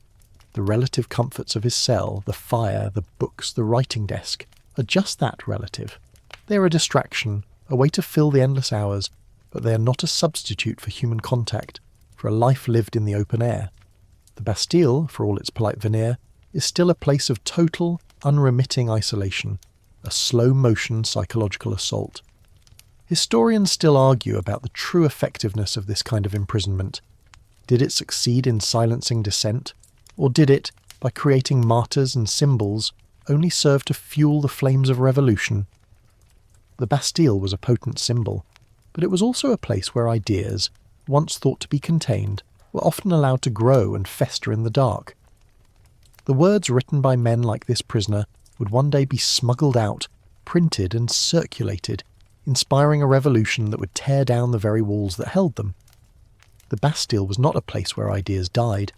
The relative comforts of his cell, the fire, the books, the writing desk, are just that relative. They are a distraction, a way to fill the endless hours, but they are not a substitute for human contact, for a life lived in the open air. The Bastille, for all its polite veneer, is still a place of total, unremitting isolation, a slow-motion psychological assault. Historians still argue about the true effectiveness of this kind of imprisonment. Did it succeed in silencing dissent, or did it, by creating martyrs and symbols, only serve to fuel the flames of revolution? The Bastille was a potent symbol, but it was also a place where ideas, once thought to be contained, were often allowed to grow and fester in the dark. The words written by men like this prisoner would one day be smuggled out, printed and circulated, inspiring a revolution that would tear down the very walls that held them. The Bastille was not a place where ideas died.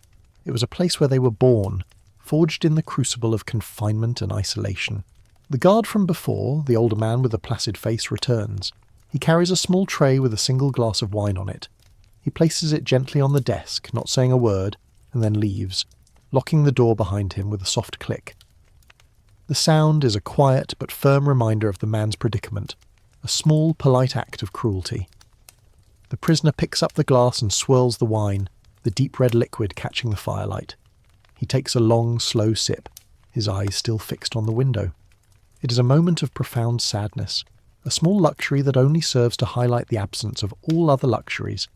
It was a place where they were born, forged in the crucible of confinement and isolation. The guard from before, the older man with a placid face, returns. He carries a small tray with a single glass of wine on it. He places it gently on the desk, not saying a word, and then leaves, locking the door behind him with a soft click. The sound is a quiet but firm reminder of the man's predicament, a small, polite act of cruelty. The prisoner picks up the glass and swirls the wine, the deep red liquid catching the firelight. He takes a long, slow sip, his eyes still fixed on the window. It is a moment of profound sadness, a small luxury that only serves to highlight the absence of all other luxuries: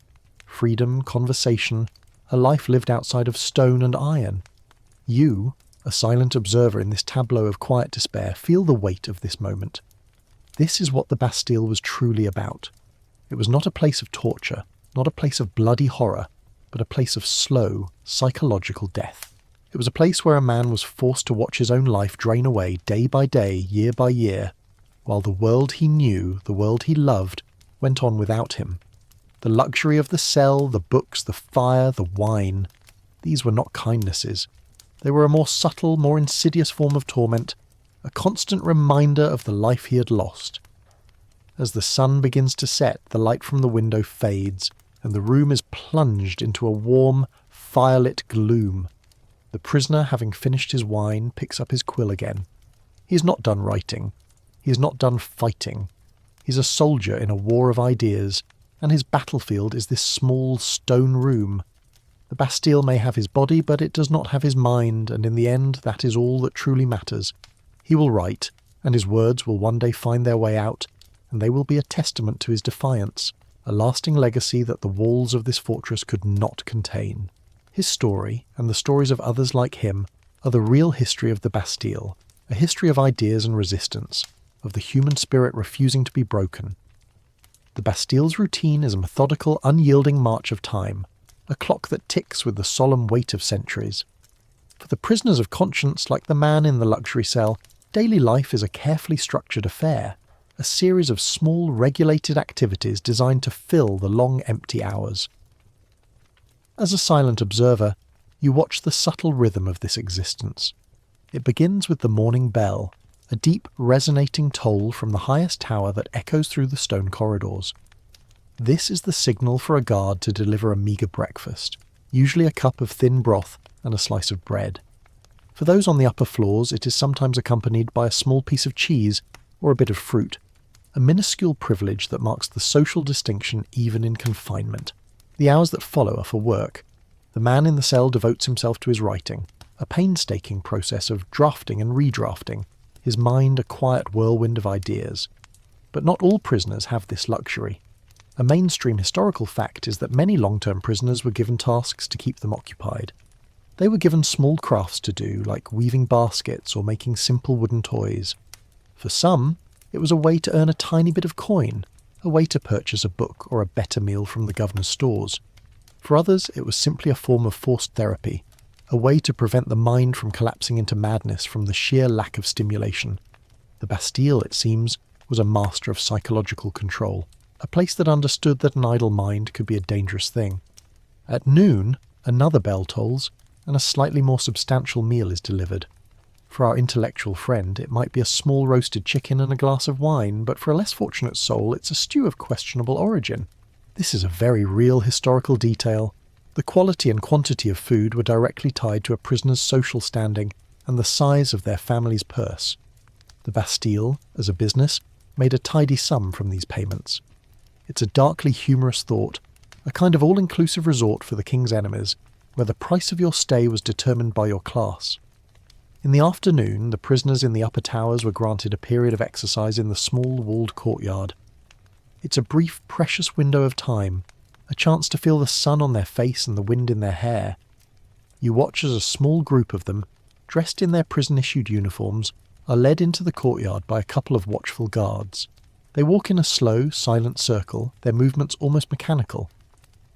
freedom, conversation, a life lived outside of stone and iron. You, a silent observer in this tableau of quiet despair, feel the weight of this moment. This is what the Bastille was truly about. It was not a place of torture, not a place of bloody horror, but a place of slow, psychological death. It was a place where a man was forced to watch his own life drain away day by day, year by year, while the world he knew, the world he loved, went on without him. The luxury of the cell, the books, the fire, the wine, these were not kindnesses. They were a more subtle, more insidious form of torment, a constant reminder of the life he had lost. As the sun begins to set, the light from the window fades, and the room is plunged into a warm, firelit gloom. The prisoner, having finished his wine, picks up his quill again. He is not done writing. He is not done fighting. He is a soldier in a war of ideas, and his battlefield is this small stone room. The Bastille may have his body, but it does not have his mind, and in the end that is all that truly matters. He will write, and his words will one day find their way out, and they will be a testament to his defiance, a lasting legacy that the walls of this fortress could not contain. His story, and the stories of others like him, are the real history of the Bastille, a history of ideas and resistance, of the human spirit refusing to be broken. The Bastille's routine is a methodical, unyielding march of time, a clock that ticks with the solemn weight of centuries. For the prisoners of conscience, like the man in the luxury cell, daily life is a carefully structured affair, a series of small, regulated activities designed to fill the long, empty hours. As a silent observer, you watch the subtle rhythm of this existence. It begins with the morning bell, a deep, resonating toll from the highest tower that echoes through the stone corridors. This is the signal for a guard to deliver a meagre breakfast, usually a cup of thin broth and a slice of bread. For those on the upper floors, it is sometimes accompanied by a small piece of cheese or a bit of fruit, a minuscule privilege that marks the social distinction even in confinement. The hours that follow are for work. The man in the cell devotes himself to his writing. a painstaking process of drafting and redrafting, his mind a quiet whirlwind of ideas. But not all prisoners have this luxury. A mainstream historical fact is that many long-term prisoners were given tasks to keep them occupied. They were given small crafts to do, like weaving baskets or making simple wooden toys. For some, it was a way to earn a tiny bit of coin, a way to purchase a book or a better meal from the governor's stores. For others, it was simply a form of forced therapy, a way to prevent the mind from collapsing into madness from the sheer lack of stimulation. The Bastille, it seems, was a master of psychological control, a place that understood that an idle mind could be a dangerous thing. At noon, another bell tolls, and a slightly more substantial meal is delivered. For our intellectual friend, it might be a small roasted chicken and a glass of wine, but for a less fortunate soul, it's a stew of questionable origin. This is a very real historical detail. The quality and quantity of food were directly tied to a prisoner's social standing and the size of their family's purse. The Bastille, as a business, made a tidy sum from these payments. It's a darkly humorous thought, a kind of all-inclusive resort for the king's enemies, where the price of your stay was determined by your class. In the afternoon, the prisoners in the upper towers were granted a period of exercise in the small walled courtyard. It's a brief, precious window of time, a chance to feel the sun on their face and the wind in their hair. You watch as a small group of them, dressed in their prison-issued uniforms, are led into the courtyard by a couple of watchful guards. They walk in a slow, silent circle, their movements almost mechanical.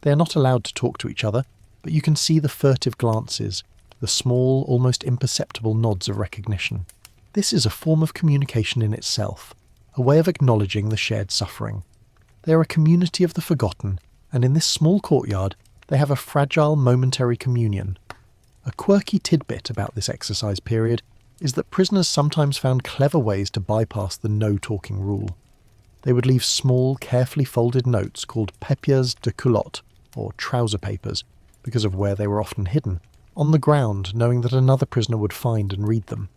They are not allowed to talk to each other, but you can see the furtive glances, the small, almost imperceptible nods of recognition. This is a form of communication in itself, a way of acknowledging the shared suffering. They are a community of the forgotten, and in this small courtyard they have a fragile, momentary communion. A quirky tidbit about this exercise period is that prisoners sometimes found clever ways to bypass the no-talking rule. They would leave small, carefully folded notes called papiers de culotte, or trouser papers, because of where they were often hidden, on the ground, knowing that another prisoner would find and read them.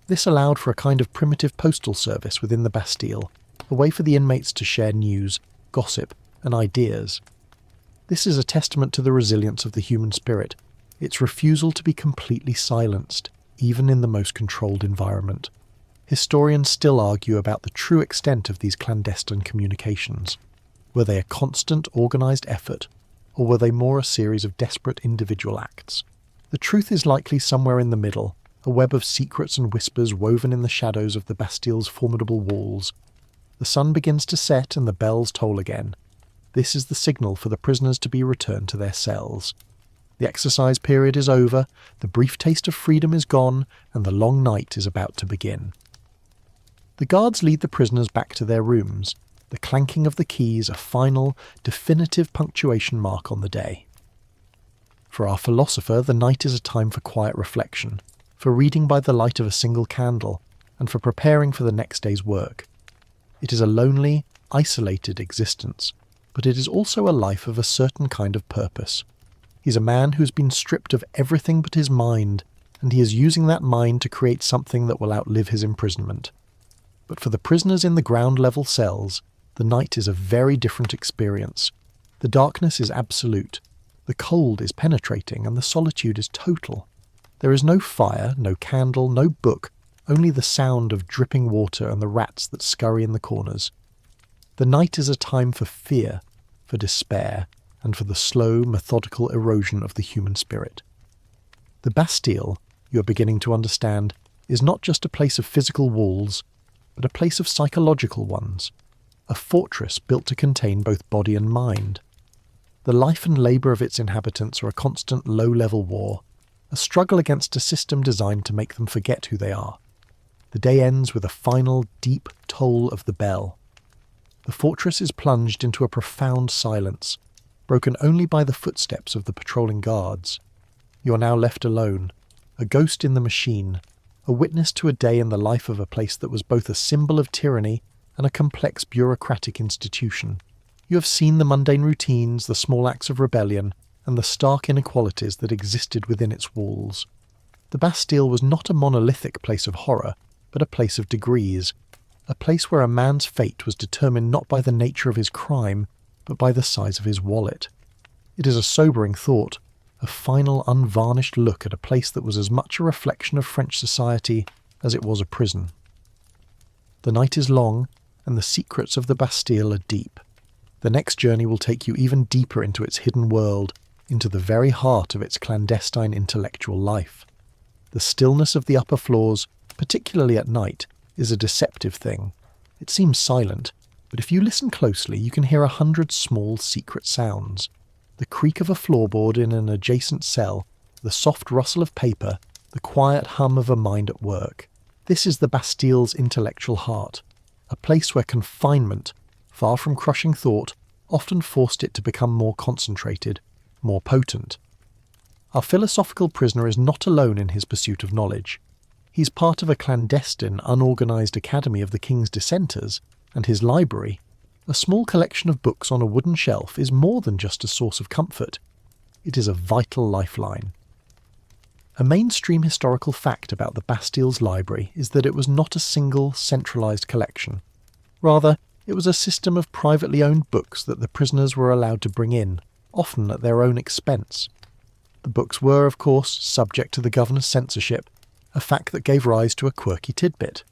This allowed for a kind of primitive postal service within the Bastille, a way for the inmates to share news, gossip, and ideas. This is a testament to the resilience of the human spirit, its refusal to be completely silenced, even in the most controlled environment. Historians still argue about the true extent of these clandestine communications. Were they a constant, organised effort, or were they more a series of desperate individual acts? The truth is likely somewhere in the middle, a web of secrets and whispers woven in the shadows of the Bastille's formidable walls. The sun begins to set and the bells toll again. This is the signal for the prisoners to be returned to their cells. The exercise period is over, the brief taste of freedom is gone, and the long night is about to begin. The guards lead the prisoners back to their rooms, the clanking of the keys a final, definitive punctuation mark on the day. For our philosopher, the night is a time for quiet reflection, for reading by the light of a single candle, and for preparing for the next day's work. It is a lonely, isolated existence, but it is also a life of a certain kind of purpose. He's a man who's been stripped of everything but his mind, and he is using that mind to create something that will outlive his imprisonment. But for the prisoners in the ground-level cells, the night is a very different experience. The darkness is absolute, the cold is penetrating, and the solitude is total. There is no fire, no candle, no book, only the sound of dripping water and the rats that scurry in the corners. The night is a time for fear, for despair, and for the slow, methodical erosion of the human spirit. The Bastille, you are beginning to understand, is not just a place of physical walls, but a place of psychological ones, a fortress built to contain both body and mind. The life and labour of its inhabitants are a constant low-level war, a struggle against a system designed to make them forget who they are. The day ends with a final, deep toll of the bell. The fortress is plunged into a profound silence, broken only by the footsteps of the patrolling guards. You are now left alone, a ghost in the machine, a witness to a day in the life of a place that was both a symbol of tyranny and a complex bureaucratic institution. You have seen the mundane routines, the small acts of rebellion, and the stark inequalities that existed within its walls. The Bastille was not a monolithic place of horror, but a place of degrees, a place where a man's fate was determined not by the nature of his crime, but by the size of his wallet. It is a sobering thought, a final unvarnished look at a place that was as much a reflection of French society as it was a prison. The night is long, and the secrets of the Bastille are deep. The next journey will take you even deeper into its hidden world, into the very heart of its clandestine intellectual life. The stillness of the upper floors, particularly at night, is a deceptive thing. It seems silent, but if you listen closely, you can hear 100 small secret sounds. The creak of a floorboard in an adjacent cell, the soft rustle of paper, the quiet hum of a mind at work. This is the Bastille's intellectual heart, a place where confinement, far from crushing thought, often forced it to become more concentrated, more potent. Our philosophical prisoner is not alone in his pursuit of knowledge. He's part of a clandestine, unorganized academy of the king's dissenters, and his library, a small collection of books on a wooden shelf, is more than just a source of comfort. It is a vital lifeline. A mainstream historical fact about the Bastille's library is that it was not a single, centralised collection. Rather, it was a system of privately owned books that the prisoners were allowed to bring in, often at their own expense. The books were, of course, subject to the governor's censorship, a fact that gave rise to a quirky tidbit.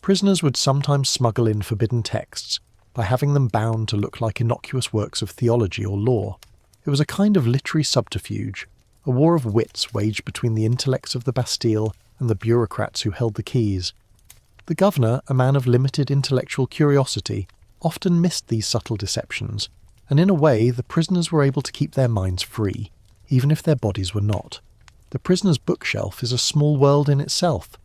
Prisoners would sometimes smuggle in forbidden texts by having them bound to look like innocuous works of theology or law. It was a kind of literary subterfuge, a war of wits waged between the intellects of the Bastille and the bureaucrats who held the keys. The governor, a man of limited intellectual curiosity, often missed these subtle deceptions, and in a way the prisoners were able to keep their minds free, even if their bodies were not. The prisoner's bookshelf is a small world in itself.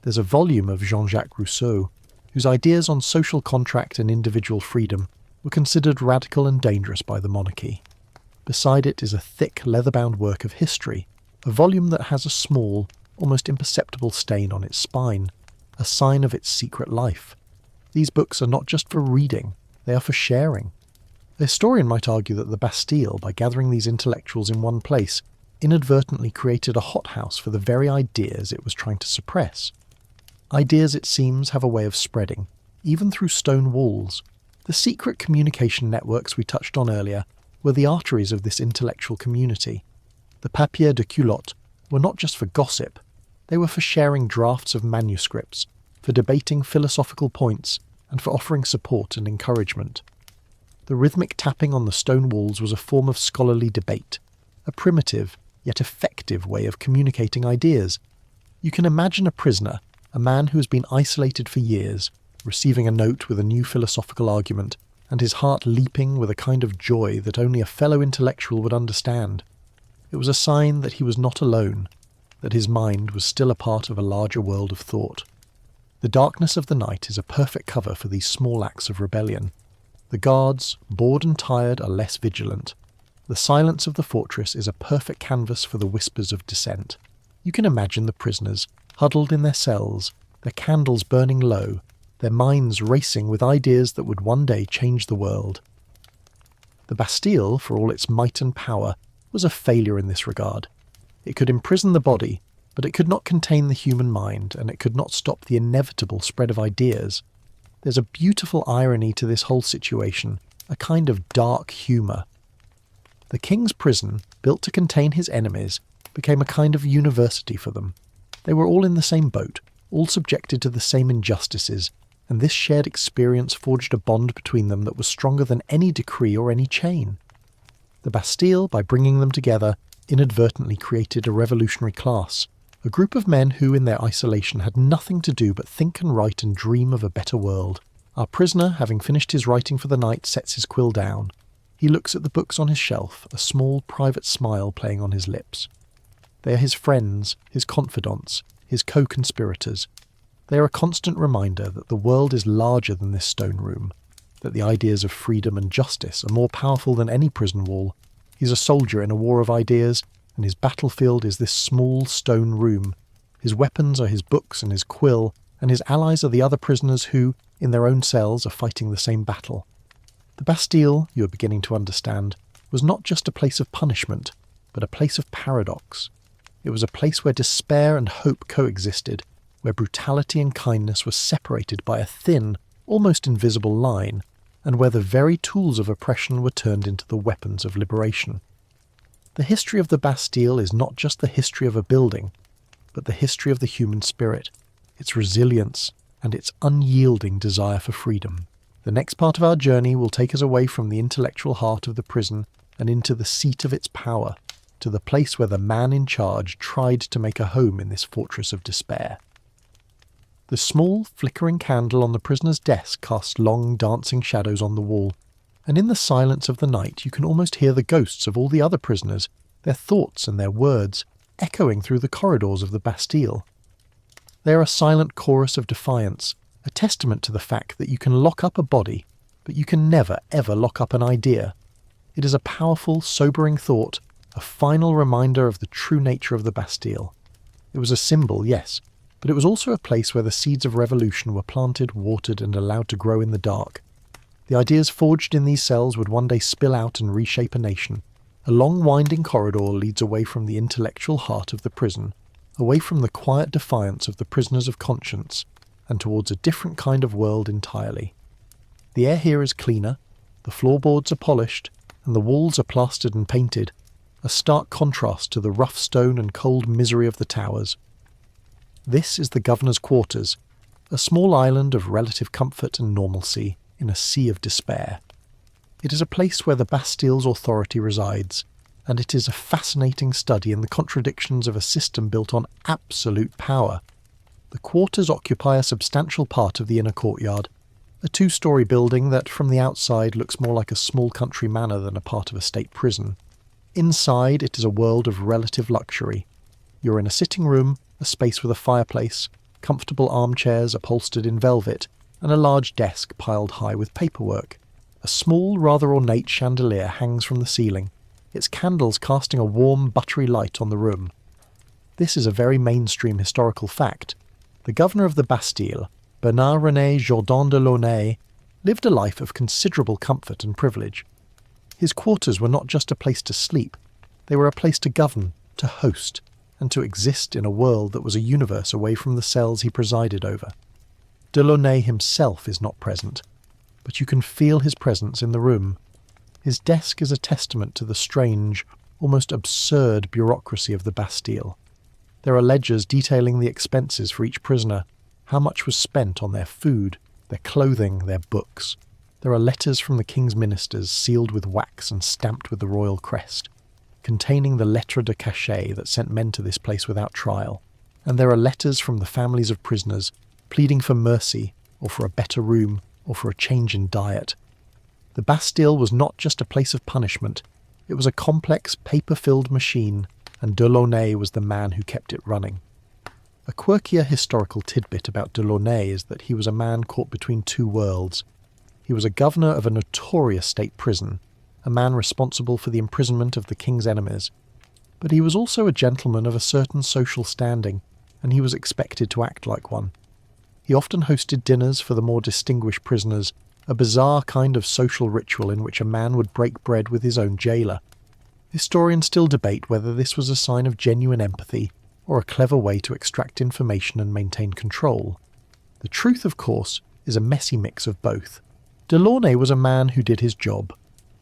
There's a volume of Jean-Jacques Rousseau, whose ideas on social contract and individual freedom were considered radical and dangerous by the monarchy. Beside it is a thick, leather-bound work of history, a volume that has a small, almost imperceptible stain on its spine, a sign of its secret life. These books are not just for reading, they are for sharing. A historian might argue that the Bastille, by gathering these intellectuals in one place, inadvertently created a hothouse for the very ideas it was trying to suppress. Ideas, it seems, have a way of spreading, even through stone walls. The secret communication networks we touched on earlier were the arteries of this intellectual community. The papiers de culotte were not just for gossip, they were for sharing drafts of manuscripts, for debating philosophical points, and for offering support and encouragement. The rhythmic tapping on the stone walls was a form of scholarly debate, a primitive, yet effective way of communicating ideas. You can imagine a prisoner, a man who has been isolated for years, receiving a note with a new philosophical argument, and his heart leaping with a kind of joy that only a fellow intellectual would understand. It was a sign that he was not alone, that his mind was still a part of a larger world of thought. The darkness of the night is a perfect cover for these small acts of rebellion. The guards, bored and tired, are less vigilant. The silence of the fortress is a perfect canvas for the whispers of dissent. You can imagine the prisoners, huddled in their cells, their candles burning low, their minds racing with ideas that would one day change the world. The Bastille, for all its might and power, was a failure in this regard. It could imprison the body, but it could not contain the human mind, and it could not stop the inevitable spread of ideas. There's a beautiful irony to this whole situation, a kind of dark humour. The king's prison, built to contain his enemies, became a kind of university for them. They were all in the same boat, all subjected to the same injustices, and this shared experience forged a bond between them that was stronger than any decree or any chain. The Bastille, by bringing them together, inadvertently created a revolutionary class, a group of men who, in their isolation, had nothing to do but think and write and dream of a better world. Our prisoner, having finished his writing for the night, sets his quill down. He looks at the books on his shelf, a small private smile playing on his lips. They are his friends, his confidants, his co-conspirators. They are a constant reminder that the world is larger than this stone room, that the ideas of freedom and justice are more powerful than any prison wall. He's a soldier in a war of ideas, and his battlefield is this small stone room. His weapons are his books and his quill, and his allies are the other prisoners who, in their own cells, are fighting the same battle. The Bastille, you are beginning to understand, was not just a place of punishment, but a place of paradox. It was a place where despair and hope coexisted, where brutality and kindness were separated by a thin, almost invisible line, and where the very tools of oppression were turned into the weapons of liberation. The history of the Bastille is not just the history of a building, but the history of the human spirit, its resilience, and its unyielding desire for freedom. The next part of our journey will take us away from the intellectual heart of the prison and into the seat of its power, to the place where the man in charge tried to make a home in this fortress of despair. The small, flickering candle on the prisoner's desk casts long, dancing shadows on the wall, and in the silence of the night you can almost hear the ghosts of all the other prisoners, their thoughts and their words, echoing through the corridors of the Bastille. They are a silent chorus of defiance, a testament to the fact that you can lock up a body, but you can never, ever lock up an idea. It is a powerful, sobering thought, a final reminder of the true nature of the Bastille. It was a symbol, yes, but it was also a place where the seeds of revolution were planted, watered, and allowed to grow in the dark. The ideas forged in these cells would one day spill out and reshape a nation. A long winding corridor leads away from the intellectual heart of the prison, away from the quiet defiance of the prisoners of conscience, and towards a different kind of world entirely. The air here is cleaner, the floorboards are polished, and the walls are plastered and painted, a stark contrast to the rough stone and cold misery of the towers. This is the governor's quarters, a small island of relative comfort and normalcy in a sea of despair. It is a place where the Bastille's authority resides, and it is a fascinating study in the contradictions of a system built on absolute power. The quarters occupy a substantial part of the inner courtyard, a two-storey building that from the outside looks more like a small country manor than a part of a state prison. Inside it is a world of relative luxury. You're in a sitting room, a space with a fireplace, comfortable armchairs upholstered in velvet, and a large desk piled high with paperwork. A small, rather ornate chandelier hangs from the ceiling, its candles casting a warm, buttery light on the room. This is a very mainstream historical fact. The governor of the Bastille, Bernard-René Jourdan de Launay, lived a life of considerable comfort and privilege. His quarters were not just a place to sleep, they were a place to govern, to host, and to exist in a world that was a universe away from the cells he presided over. De Launay himself is not present, but you can feel his presence in the room. His desk is a testament to the strange, almost absurd bureaucracy of the Bastille. There are ledgers detailing the expenses for each prisoner, how much was spent on their food, their clothing, their books. There are letters from the king's ministers sealed with wax and stamped with the royal crest, containing the lettre de cachet that sent men to this place without trial. And there are letters from the families of prisoners, pleading for mercy, or for a better room, or for a change in diet. The Bastille was not just a place of punishment, it was a complex, paper-filled machine, and de Launay was the man who kept it running. A quirkier historical tidbit about de Launay is that he was a man caught between two worlds. He was a governor of a notorious state prison, a man responsible for the imprisonment of the king's enemies. But he was also a gentleman of a certain social standing, and he was expected to act like one. He often hosted dinners for the more distinguished prisoners, a bizarre kind of social ritual in which a man would break bread with his own jailer. Historians still debate whether this was a sign of genuine empathy, or a clever way to extract information and maintain control. The truth, of course, is a messy mix of both. De Launay was a man who did his job,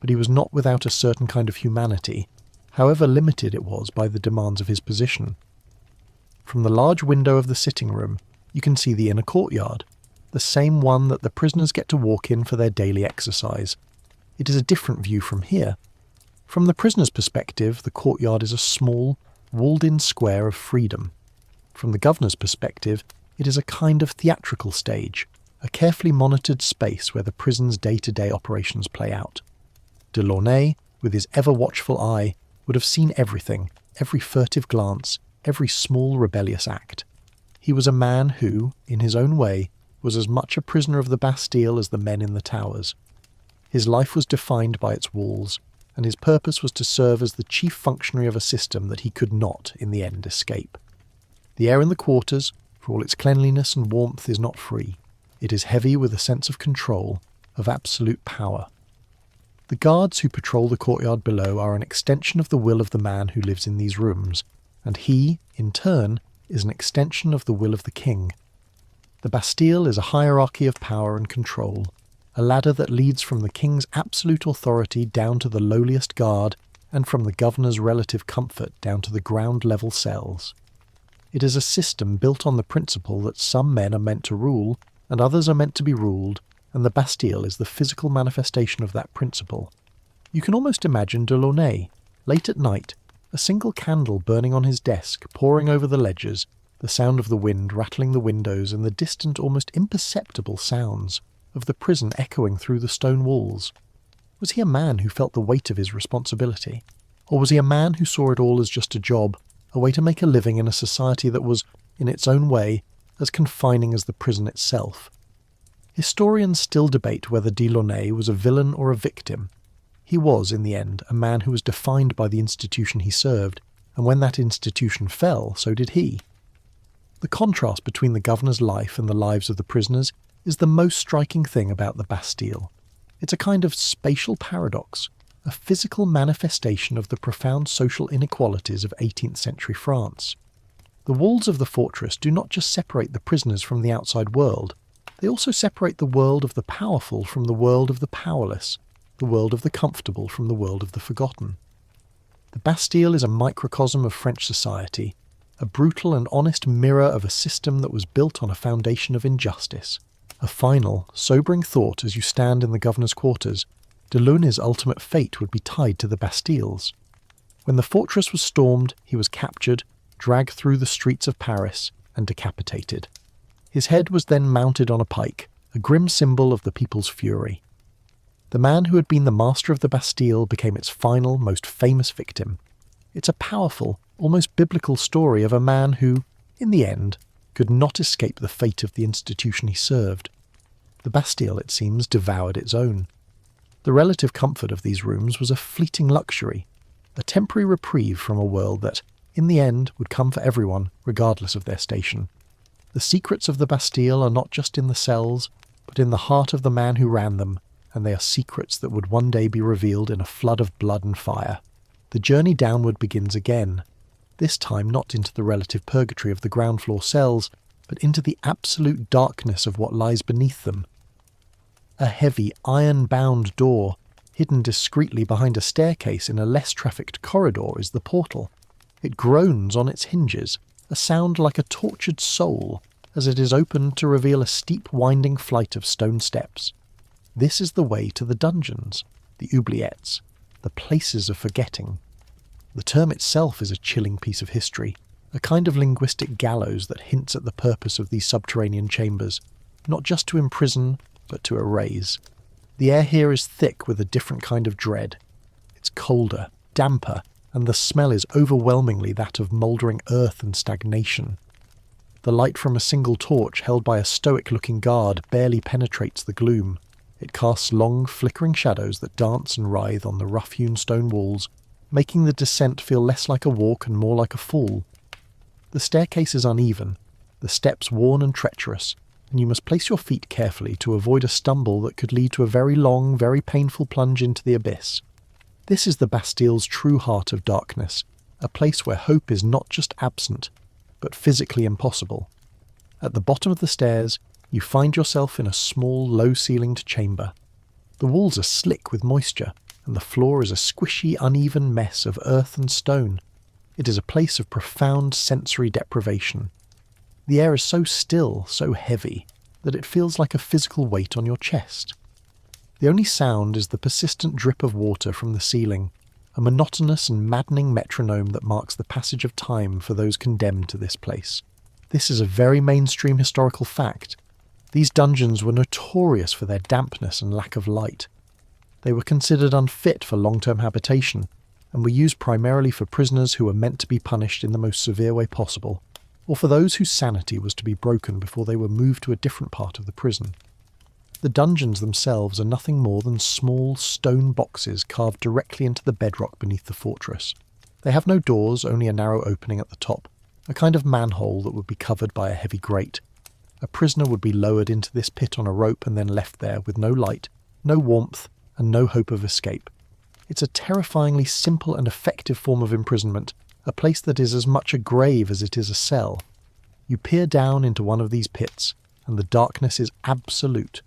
but he was not without a certain kind of humanity, however limited it was by the demands of his position. From the large window of the sitting room, you can see the inner courtyard, the same one that the prisoners get to walk in for their daily exercise. It is a different view from here. From the prisoner's perspective, the courtyard is a small, walled-in square of freedom. From the governor's perspective, it is a kind of theatrical stage, a carefully monitored space where the prison's day-to-day operations play out. De Launay, with his ever-watchful eye, would have seen everything, every furtive glance, every small rebellious act. He was a man who, in his own way, was as much a prisoner of the Bastille as the men in the towers. His life was defined by its walls, and his purpose was to serve as the chief functionary of a system that he could not, in the end, escape. The air in the quarters, for all its cleanliness and warmth, is not free. It is heavy with a sense of control, of absolute power. The guards who patrol the courtyard below are an extension of the will of the man who lives in these rooms, and he, in turn, is an extension of the will of the king. The Bastille is a hierarchy of power and control, a ladder that leads from the king's absolute authority down to the lowliest guard, and from the governor's relative comfort down to the ground-level cells. It is a system built on the principle that some men are meant to rule and others are meant to be ruled, and the Bastille is the physical manifestation of that principle. You can almost imagine Delaunay, late at night, a single candle burning on his desk, poring over the ledgers, the sound of the wind rattling the windows and the distant, almost imperceptible sounds of the prison echoing through the stone walls. Was he a man who felt the weight of his responsibility? Or was he a man who saw it all as just a job, a way to make a living in a society that was, in its own way, as confining as the prison itself? Historians still debate whether Delaunay was a villain or a victim. He was, in the end, a man who was defined by the institution he served, and when that institution fell, so did he. The contrast between the governor's life and the lives of the prisoners is the most striking thing about the Bastille. It's a kind of spatial paradox, a physical manifestation of the profound social inequalities of 18th century France. The walls of the fortress do not just separate the prisoners from the outside world, they also separate the world of the powerful from the world of the powerless, the world of the comfortable from the world of the forgotten. The Bastille is a microcosm of French society, a brutal and honest mirror of a system that was built on a foundation of injustice. A final, sobering thought as you stand in the governor's quarters, Delaunay's ultimate fate would be tied to the Bastilles. When the fortress was stormed, he was captured, dragged through the streets of Paris, and decapitated. His head was then mounted on a pike, a grim symbol of the people's fury. The man who had been the master of the Bastille became its final, most famous victim. It's a powerful, almost biblical story of a man who, in the end, could not escape the fate of the institution he served. The Bastille, it seems, devoured its own. The relative comfort of these rooms was a fleeting luxury, a temporary reprieve from a world that, in the end, would come for everyone, regardless of their station. The secrets of the Bastille are not just in the cells, but in the heart of the man who ran them, and they are secrets that would one day be revealed in a flood of blood and fire. The journey downward begins again, this time not into the relative purgatory of the ground floor cells, but into the absolute darkness of what lies beneath them. A heavy, iron-bound door, hidden discreetly behind a staircase in a less trafficked corridor, is the portal. It groans on its hinges, a sound like a tortured soul, as it is opened to reveal a steep winding flight of stone steps. This is the way to the dungeons, the oubliettes, the places of forgetting. The term itself is a chilling piece of history, a kind of linguistic gallows that hints at the purpose of these subterranean chambers, not just to imprison, but to erase. The air here is thick with a different kind of dread. It's colder, damper, and the smell is overwhelmingly that of mouldering earth and stagnation. The light from a single torch held by a stoic-looking guard barely penetrates the gloom. It casts long, flickering shadows that dance and writhe on the rough-hewn stone walls, making the descent feel less like a walk and more like a fall. The staircase is uneven, the steps worn and treacherous, and you must place your feet carefully to avoid a stumble that could lead to a very long, very painful plunge into the abyss. This is the Bastille's true heart of darkness, a place where hope is not just absent, but physically impossible. At the bottom of the stairs, you find yourself in a small, low-ceilinged chamber. The walls are slick with moisture, and the floor is a squishy, uneven mess of earth and stone. It is a place of profound sensory deprivation. The air is so still, so heavy, that it feels like a physical weight on your chest. The only sound is the persistent drip of water from the ceiling, a monotonous and maddening metronome that marks the passage of time for those condemned to this place. This is a very mainstream historical fact. These dungeons were notorious for their dampness and lack of light. They were considered unfit for long-term habitation, and were used primarily for prisoners who were meant to be punished in the most severe way possible, or for those whose sanity was to be broken before they were moved to a different part of the prison. The dungeons themselves are nothing more than small stone boxes carved directly into the bedrock beneath the fortress. They have no doors, only a narrow opening at the top, a kind of manhole that would be covered by a heavy grate. A prisoner would be lowered into this pit on a rope and then left there with no light, no warmth, and no hope of escape. It's a terrifyingly simple and effective form of imprisonment, a place that is as much a grave as it is a cell. You peer down into one of these pits, and the darkness is absolute,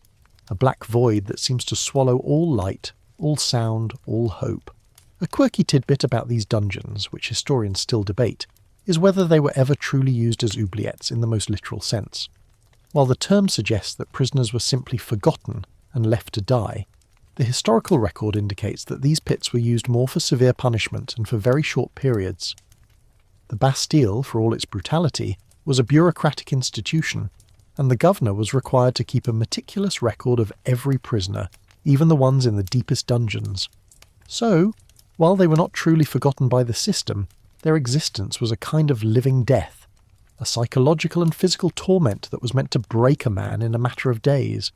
a black void that seems to swallow all light, all sound, all hope. A quirky tidbit about these dungeons, which historians still debate, is whether they were ever truly used as oubliettes in the most literal sense. While the term suggests that prisoners were simply forgotten and left to die, the historical record indicates that these pits were used more for severe punishment and for very short periods. The Bastille, for all its brutality, was a bureaucratic institution, and the governor was required to keep a meticulous record of every prisoner, even the ones in the deepest dungeons. So, while they were not truly forgotten by the system, their existence was a kind of living death, a psychological and physical torment that was meant to break a man in a matter of days.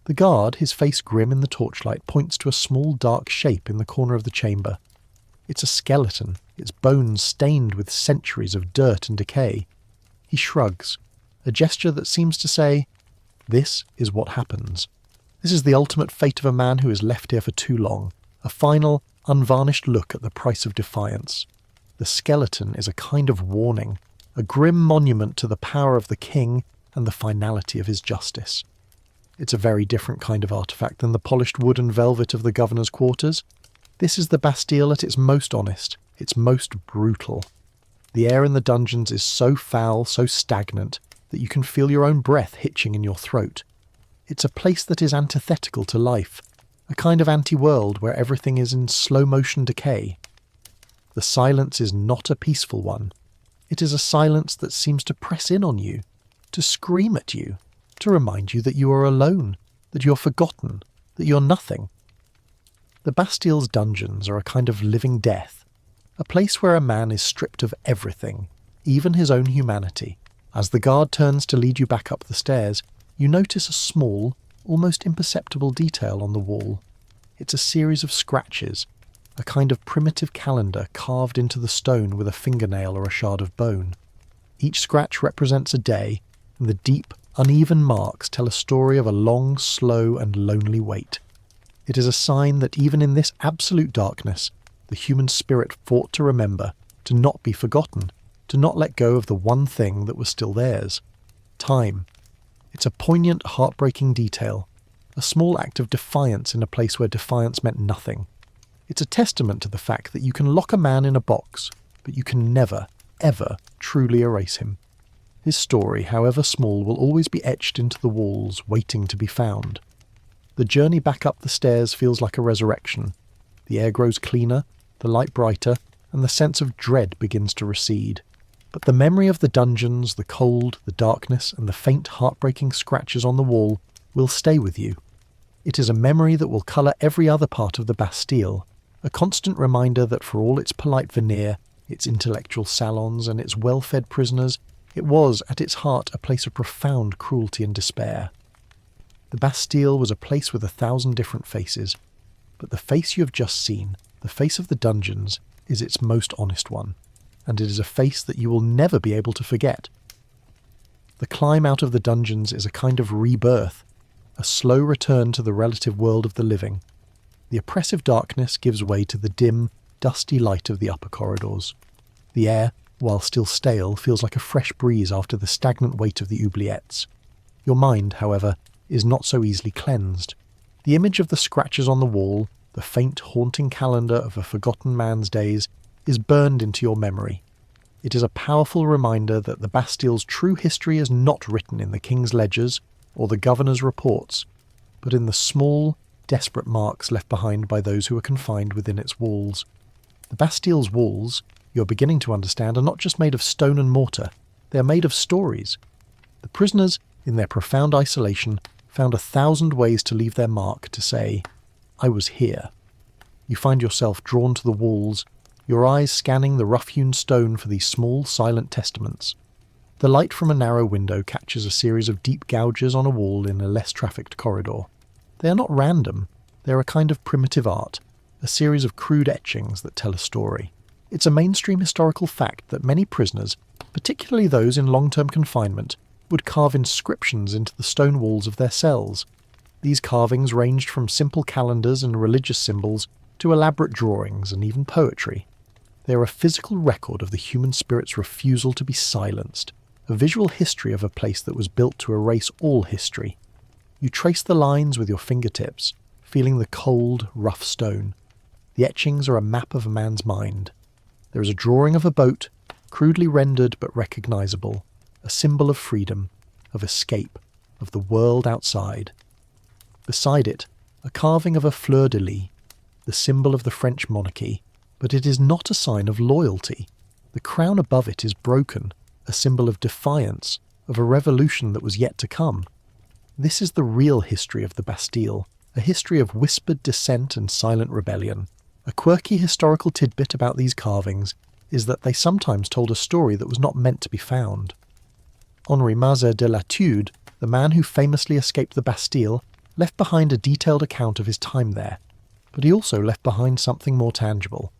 The guard, his face grim in the torchlight, points to a small dark shape in the corner of the chamber. It's a skeleton, its bones stained with centuries of dirt and decay. He shrugs, a gesture that seems to say, "This is what happens. This is the ultimate fate of a man who is left here for too long, a final, unvarnished look at the price of defiance." The skeleton is a kind of warning, a grim monument to the power of the king and the finality of his justice. It's a very different kind of artefact than the polished wood and velvet of the governor's quarters. This is the Bastille at its most honest, its most brutal. The air in the dungeons is so foul, so stagnant, that you can feel your own breath hitching in your throat. It's a place that is antithetical to life, a kind of anti-world where everything is in slow-motion decay. The silence is not a peaceful one. It is a silence that seems to press in on you, to scream at you, to remind you that you are alone, that you're forgotten, that you're nothing. The Bastille's dungeons are a kind of living death, a place where a man is stripped of everything, even his own humanity. As the guard turns to lead you back up the stairs, you notice a small, almost imperceptible detail on the wall. It's a series of scratches, a kind of primitive calendar carved into the stone with a fingernail or a shard of bone. Each scratch represents a day, and the deep, uneven marks tell a story of a long, slow and lonely wait. It is a sign that even in this absolute darkness, the human spirit fought to remember, to not be forgotten, to not let go of the one thing that was still theirs. Time. It's a poignant, heartbreaking detail, a small act of defiance in a place where defiance meant nothing. It's a testament to the fact that you can lock a man in a box, but you can never, ever truly erase him. His story, however small, will always be etched into the walls, waiting to be found. The journey back up the stairs feels like a resurrection. The air grows cleaner, the light brighter, and the sense of dread begins to recede. But the memory of the dungeons, the cold, the darkness, and the faint, heartbreaking scratches on the wall will stay with you. It is a memory that will colour every other part of the Bastille, a constant reminder that for all its polite veneer, its intellectual salons, and its well-fed prisoners, it was, at its heart, a place of profound cruelty and despair. The Bastille was a place with 1,000 different faces, but the face you have just seen, the face of the dungeons, is its most honest one, and it is a face that you will never be able to forget. The climb out of the dungeons is a kind of rebirth, a slow return to the relative world of the living. The oppressive darkness gives way to the dim, dusty light of the upper corridors. The air, while still stale, feels like a fresh breeze after the stagnant weight of the oubliettes. Your mind, however, is not so easily cleansed. The image of the scratches on the wall, the faint, haunting calendar of a forgotten man's days, is burned into your memory. It is a powerful reminder that the Bastille's true history is not written in the king's ledgers or the governor's reports, but in the small, desperate marks left behind by those who are confined within its walls. The Bastille's walls, you're beginning to understand, are not just made of stone and mortar, they are made of stories. The prisoners, in their profound isolation, found 1,000 ways to leave their mark, to say, "I was here." You find yourself drawn to the walls, your eyes scanning the rough-hewn stone for these small, silent testaments. The light from a narrow window catches a series of deep gouges on a wall in a less trafficked corridor. They are not random, they are a kind of primitive art, a series of crude etchings that tell a story. It's a mainstream historical fact that many prisoners, particularly those in long-term confinement, would carve inscriptions into the stone walls of their cells. These carvings ranged from simple calendars and religious symbols to elaborate drawings and even poetry. They are a physical record of the human spirit's refusal to be silenced, a visual history of a place that was built to erase all history. You trace the lines with your fingertips, feeling the cold, rough stone. The etchings are a map of a man's mind. There is a drawing of a boat, crudely rendered but recognisable, a symbol of freedom, of escape, of the world outside. Beside it, a carving of a fleur-de-lis, the symbol of the French monarchy, but it is not a sign of loyalty. The crown above it is broken, a symbol of defiance, of a revolution that was yet to come. This is the real history of the Bastille, a history of whispered dissent and silent rebellion. A quirky historical tidbit about these carvings is that they sometimes told a story that was not meant to be found. Henri Mazet de Latude, the man who famously escaped the Bastille, left behind a detailed account of his time there, but he also left behind something more tangible.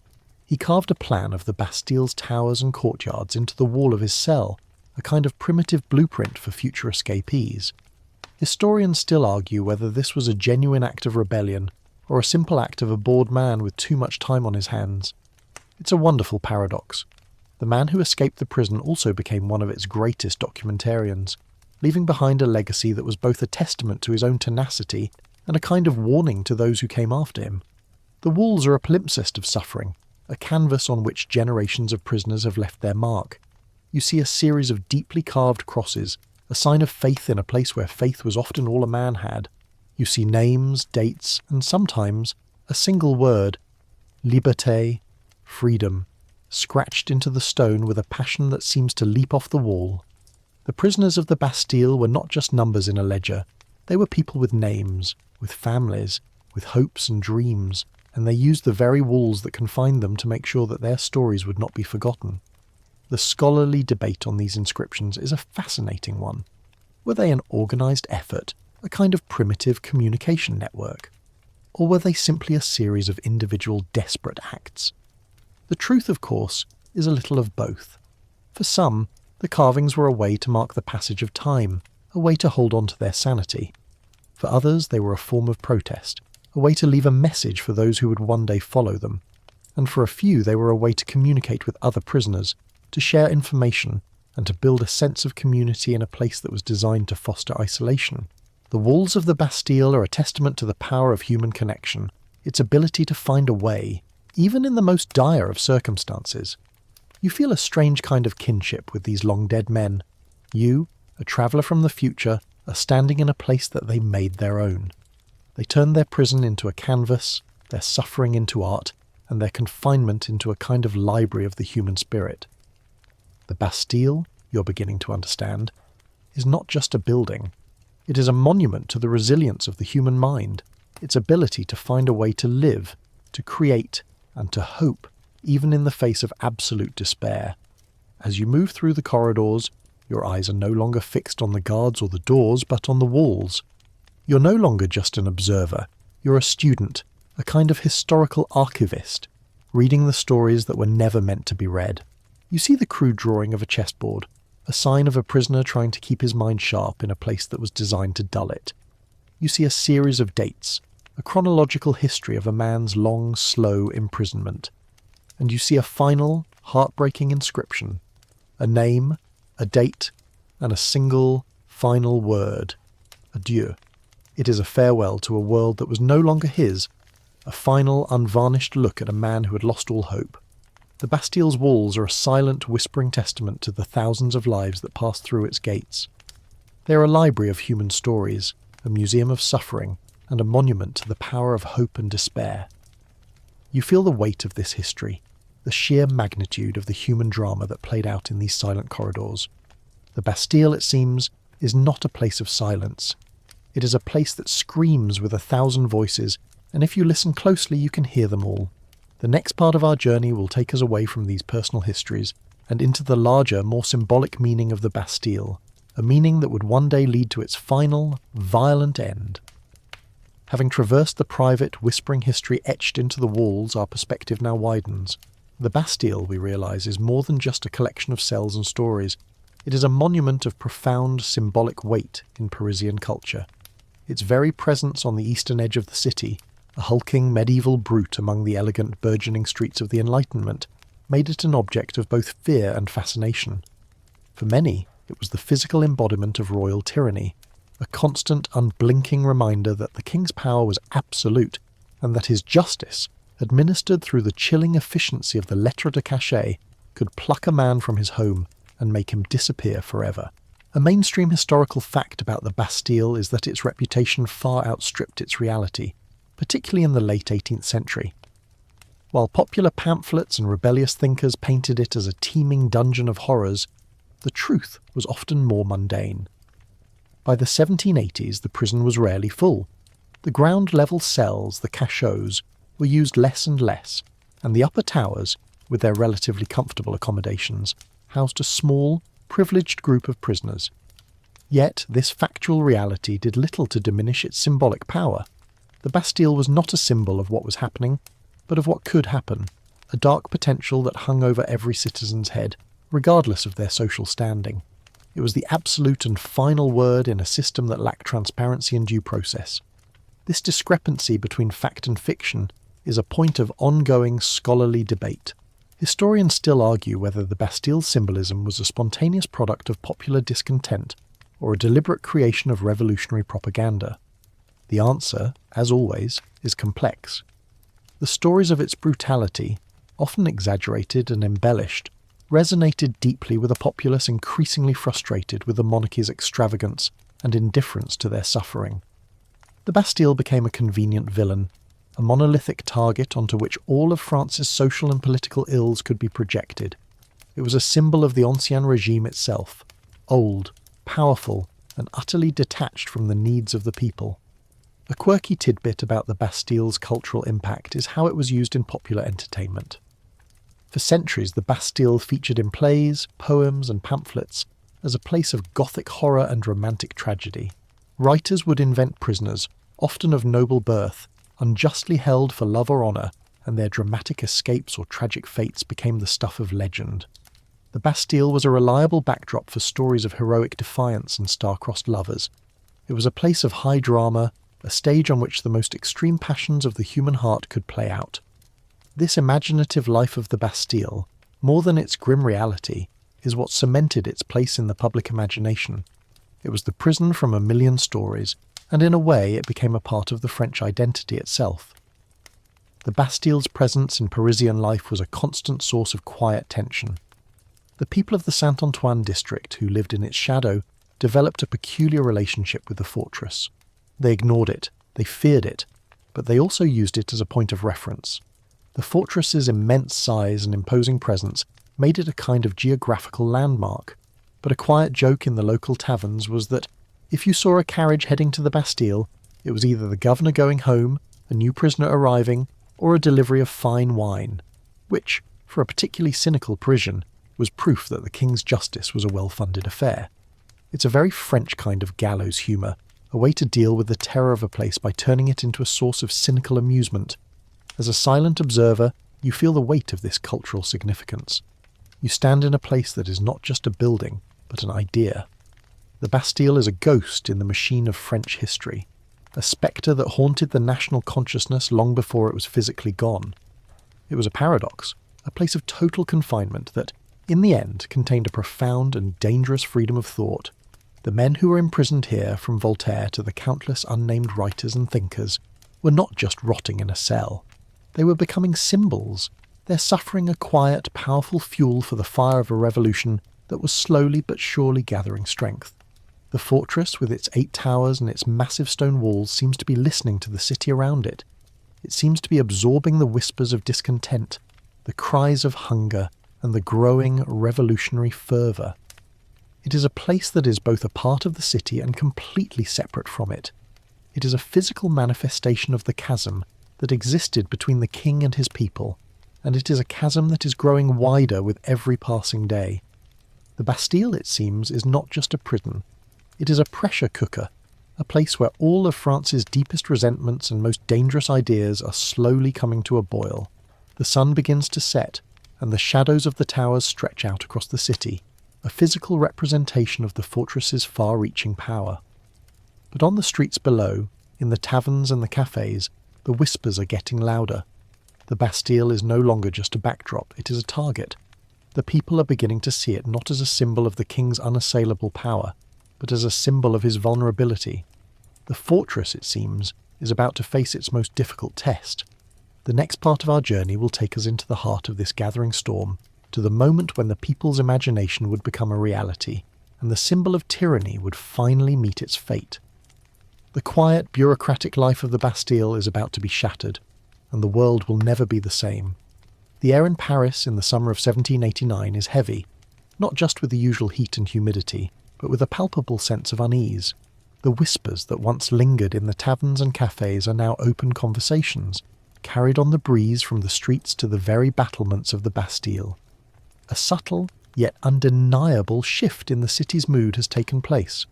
He carved a plan of the Bastille's towers and courtyards into the wall of his cell, a kind of primitive blueprint for future escapees. Historians still argue whether this was a genuine act of rebellion or a simple act of a bored man with too much time on his hands. It's a wonderful paradox. The man who escaped the prison also became one of its greatest documentarians, leaving behind a legacy that was both a testament to his own tenacity and a kind of warning to those who came after him. The walls are a palimpsest of suffering, a canvas on which generations of prisoners have left their mark. You see a series of deeply carved crosses, a sign of faith in a place where faith was often all a man had. You see names, dates, and sometimes a single word, liberté, freedom, scratched into the stone with a passion that seems to leap off the wall. The prisoners of the Bastille were not just numbers in a ledger. They were people with names, with families, with hopes and dreams, and they used the very walls that confined them to make sure that their stories would not be forgotten. The scholarly debate on these inscriptions is a fascinating one. Were they an organised effort, a kind of primitive communication network? Or were they simply a series of individual desperate acts? The truth, of course, is a little of both. For some, the carvings were a way to mark the passage of time, a way to hold on to their sanity. For others, they were a form of protest, a way to leave a message for those who would one day follow them. And for a few, they were a way to communicate with other prisoners, to share information, and to build a sense of community in a place that was designed to foster isolation. The walls of the Bastille are a testament to the power of human connection, its ability to find a way, even in the most dire of circumstances. You feel a strange kind of kinship with these long-dead men. You, a traveller from the future, are standing in a place that they made their own. They turned their prison into a canvas, their suffering into art, and their confinement into a kind of library of the human spirit. The Bastille, you're beginning to understand, is not just a building. It is a monument to the resilience of the human mind, its ability to find a way to live, to create, and to hope, even in the face of absolute despair. As you move through the corridors, your eyes are no longer fixed on the guards or the doors, but on the walls. You're no longer just an observer. You're a student, a kind of historical archivist, reading the stories that were never meant to be read. You see the crude drawing of a chessboard, a sign of a prisoner trying to keep his mind sharp in a place that was designed to dull it. You see a series of dates, a chronological history of a man's long, slow imprisonment. And you see a final, heartbreaking inscription, a name, a date, and a single, final word, adieu. It is a farewell to a world that was no longer his, a final, unvarnished look at a man who had lost all hope. The Bastille's walls are a silent, whispering testament to the thousands of lives that passed through its gates. They are a library of human stories, a museum of suffering, and a monument to the power of hope and despair. You feel the weight of this history, the sheer magnitude of the human drama that played out in these silent corridors. The Bastille, it seems, is not a place of silence. It is a place that screams with 1,000 voices, and if you listen closely you can hear them all. The next part of our journey will take us away from these personal histories and into the larger, more symbolic meaning of the Bastille, a meaning that would one day lead to its final, violent end. Having traversed the private, whispering history etched into the walls, our perspective now widens. The Bastille, we realise, is more than just a collection of cells and stories. It is a monument of profound, symbolic weight in Parisian culture. Its very presence on the eastern edge of the city, a hulking medieval brute among the elegant, burgeoning streets of the Enlightenment, made it an object of both fear and fascination. For many, it was the physical embodiment of royal tyranny, a constant, unblinking reminder that the king's power was absolute, and that his justice, administered through the chilling efficiency of the lettre de cachet, could pluck a man from his home and make him disappear forever. A mainstream historical fact about the Bastille is that its reputation far outstripped its reality, particularly in the late 18th century. While popular pamphlets and rebellious thinkers painted it as a teeming dungeon of horrors, the truth was often more mundane. By the 1780s, the prison was rarely full. The ground-level cells, the cachots, were used less and less, and the upper towers, with their relatively comfortable accommodations, housed a small, privileged group of prisoners. Yet this factual reality did little to diminish its symbolic power. The Bastille was not a symbol of what was happening, but of what could happen, a dark potential that hung over every citizen's head, regardless of their social standing. It was the absolute and final word in a system that lacked transparency and due process. This discrepancy between fact and fiction is a point of ongoing scholarly debate. Historians still argue whether the Bastille's symbolism was a spontaneous product of popular discontent or a deliberate creation of revolutionary propaganda. The answer, as always, is complex. The stories of its brutality, often exaggerated and embellished, resonated deeply with a populace increasingly frustrated with the monarchy's extravagance and indifference to their suffering. The Bastille became a convenient villain, a monolithic target onto which all of France's social and political ills could be projected. It was a symbol of the Ancien regime itself, old, powerful, and utterly detached from the needs of the people. A quirky tidbit about the Bastille's cultural impact is how it was used in popular entertainment. For centuries, the Bastille featured in plays, poems, and pamphlets as a place of Gothic horror and romantic tragedy. Writers would invent prisoners, often of noble birth, unjustly held for love or honour, and their dramatic escapes or tragic fates became the stuff of legend. The Bastille was a reliable backdrop for stories of heroic defiance and star-crossed lovers. It was a place of high drama, a stage on which the most extreme passions of the human heart could play out. This imaginative life of the Bastille, more than its grim reality, is what cemented its place in the public imagination. It was the prison from a million stories, and in a way it became a part of the French identity itself. The Bastille's presence in Parisian life was a constant source of quiet tension. The people of the Saint-Antoine district who lived in its shadow developed a peculiar relationship with the fortress. They ignored it, they feared it, but they also used it as a point of reference. The fortress's immense size and imposing presence made it a kind of geographical landmark, but a quiet joke in the local taverns was that if you saw a carriage heading to the Bastille, it was either the governor going home, a new prisoner arriving, or a delivery of fine wine, which, for a particularly cynical Parisian, was proof that the king's justice was a well-funded affair. It's a very French kind of gallows humour, a way to deal with the terror of a place by turning it into a source of cynical amusement. As a silent observer, you feel the weight of this cultural significance. You stand in a place that is not just a building, but an idea. The Bastille is a ghost in the machine of French history, a spectre that haunted the national consciousness long before it was physically gone. It was a paradox, a place of total confinement that, in the end, contained a profound and dangerous freedom of thought. The men who were imprisoned here, from Voltaire to the countless unnamed writers and thinkers, were not just rotting in a cell. They were becoming symbols, their suffering a quiet, powerful fuel for the fire of a revolution that was slowly but surely gathering strength. The fortress, with its 8 towers and its massive stone walls, seems to be listening to the city around it. It seems to be absorbing the whispers of discontent, the cries of hunger, and the growing revolutionary fervour. It is a place that is both a part of the city and completely separate from it. It is a physical manifestation of the chasm that existed between the king and his people, and it is a chasm that is growing wider with every passing day. The Bastille, it seems, is not just a prison. It is a pressure cooker, a place where all of France's deepest resentments and most dangerous ideas are slowly coming to a boil. The sun begins to set, and the shadows of the towers stretch out across the city, a physical representation of the fortress's far-reaching power. But on the streets below, in the taverns and the cafes, the whispers are getting louder. The Bastille is no longer just a backdrop, it is a target. The people are beginning to see it not as a symbol of the king's unassailable power, but as a symbol of his vulnerability. The fortress, it seems, is about to face its most difficult test. The next part of our journey will take us into the heart of this gathering storm, to the moment when the people's imagination would become a reality, and the symbol of tyranny would finally meet its fate. The quiet, bureaucratic life of the Bastille is about to be shattered, and the world will never be the same. The air in Paris in the summer of 1789 is heavy, not just with the usual heat and humidity, but with a palpable sense of unease. The whispers that once lingered in the taverns and cafes are now open conversations, carried on the breeze from the streets to the very battlements of the Bastille. A subtle, yet undeniable shift in the city's mood has taken place.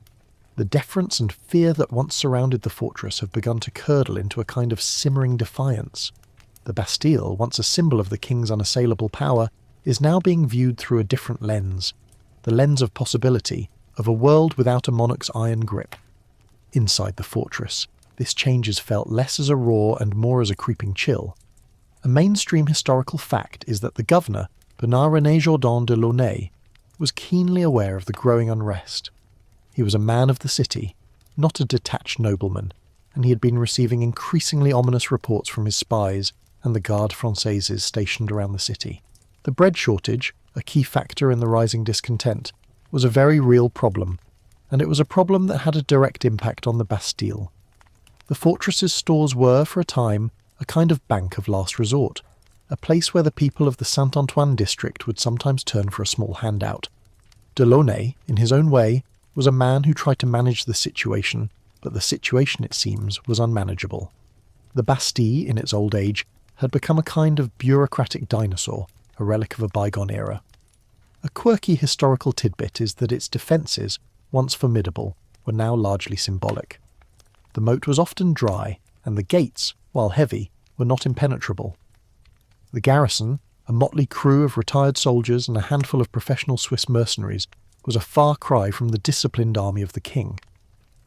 The deference and fear that once surrounded the fortress have begun to curdle into a kind of simmering defiance. The Bastille, once a symbol of the king's unassailable power, is now being viewed through a different lens, the lens of possibility, of a world without a monarch's iron grip. Inside the fortress, this change is felt less as a roar and more as a creeping chill. A mainstream historical fact is that the governor, Bernard-René Jourdan de Launay, was keenly aware of the growing unrest. He was a man of the city, not a detached nobleman, and he had been receiving increasingly ominous reports from his spies and the Gardes Françaises stationed around the city. The bread shortage, a key factor in the rising discontent, was a very real problem, and it was a problem that had a direct impact on the Bastille. The fortress's stores were, for a time, a kind of bank of last resort, a place where the people of the Saint-Antoine district would sometimes turn for a small handout. Delaunay, in his own way, was a man who tried to manage the situation, but the situation, it seems, was unmanageable. The Bastille, in its old age, had become a kind of bureaucratic dinosaur, a relic of a bygone era. A quirky historical tidbit is that its defences, once formidable, were now largely symbolic. The moat was often dry, and the gates, while heavy, were not impenetrable. The garrison, a motley crew of retired soldiers and a handful of professional Swiss mercenaries, was a far cry from the disciplined army of the king.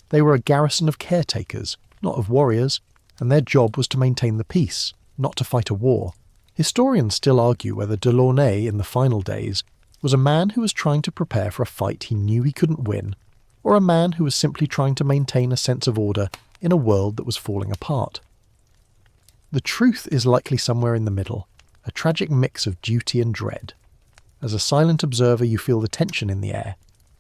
They were a garrison of caretakers, not of warriors, and their job was to maintain the peace, not to fight a war. Historians still argue whether Delaunay, in the final days, was a man who was trying to prepare for a fight he knew he couldn't win, or a man who was simply trying to maintain a sense of order in a world that was falling apart. The truth is likely somewhere in the middle, a tragic mix of duty and dread. As a silent observer you feel the tension in the air.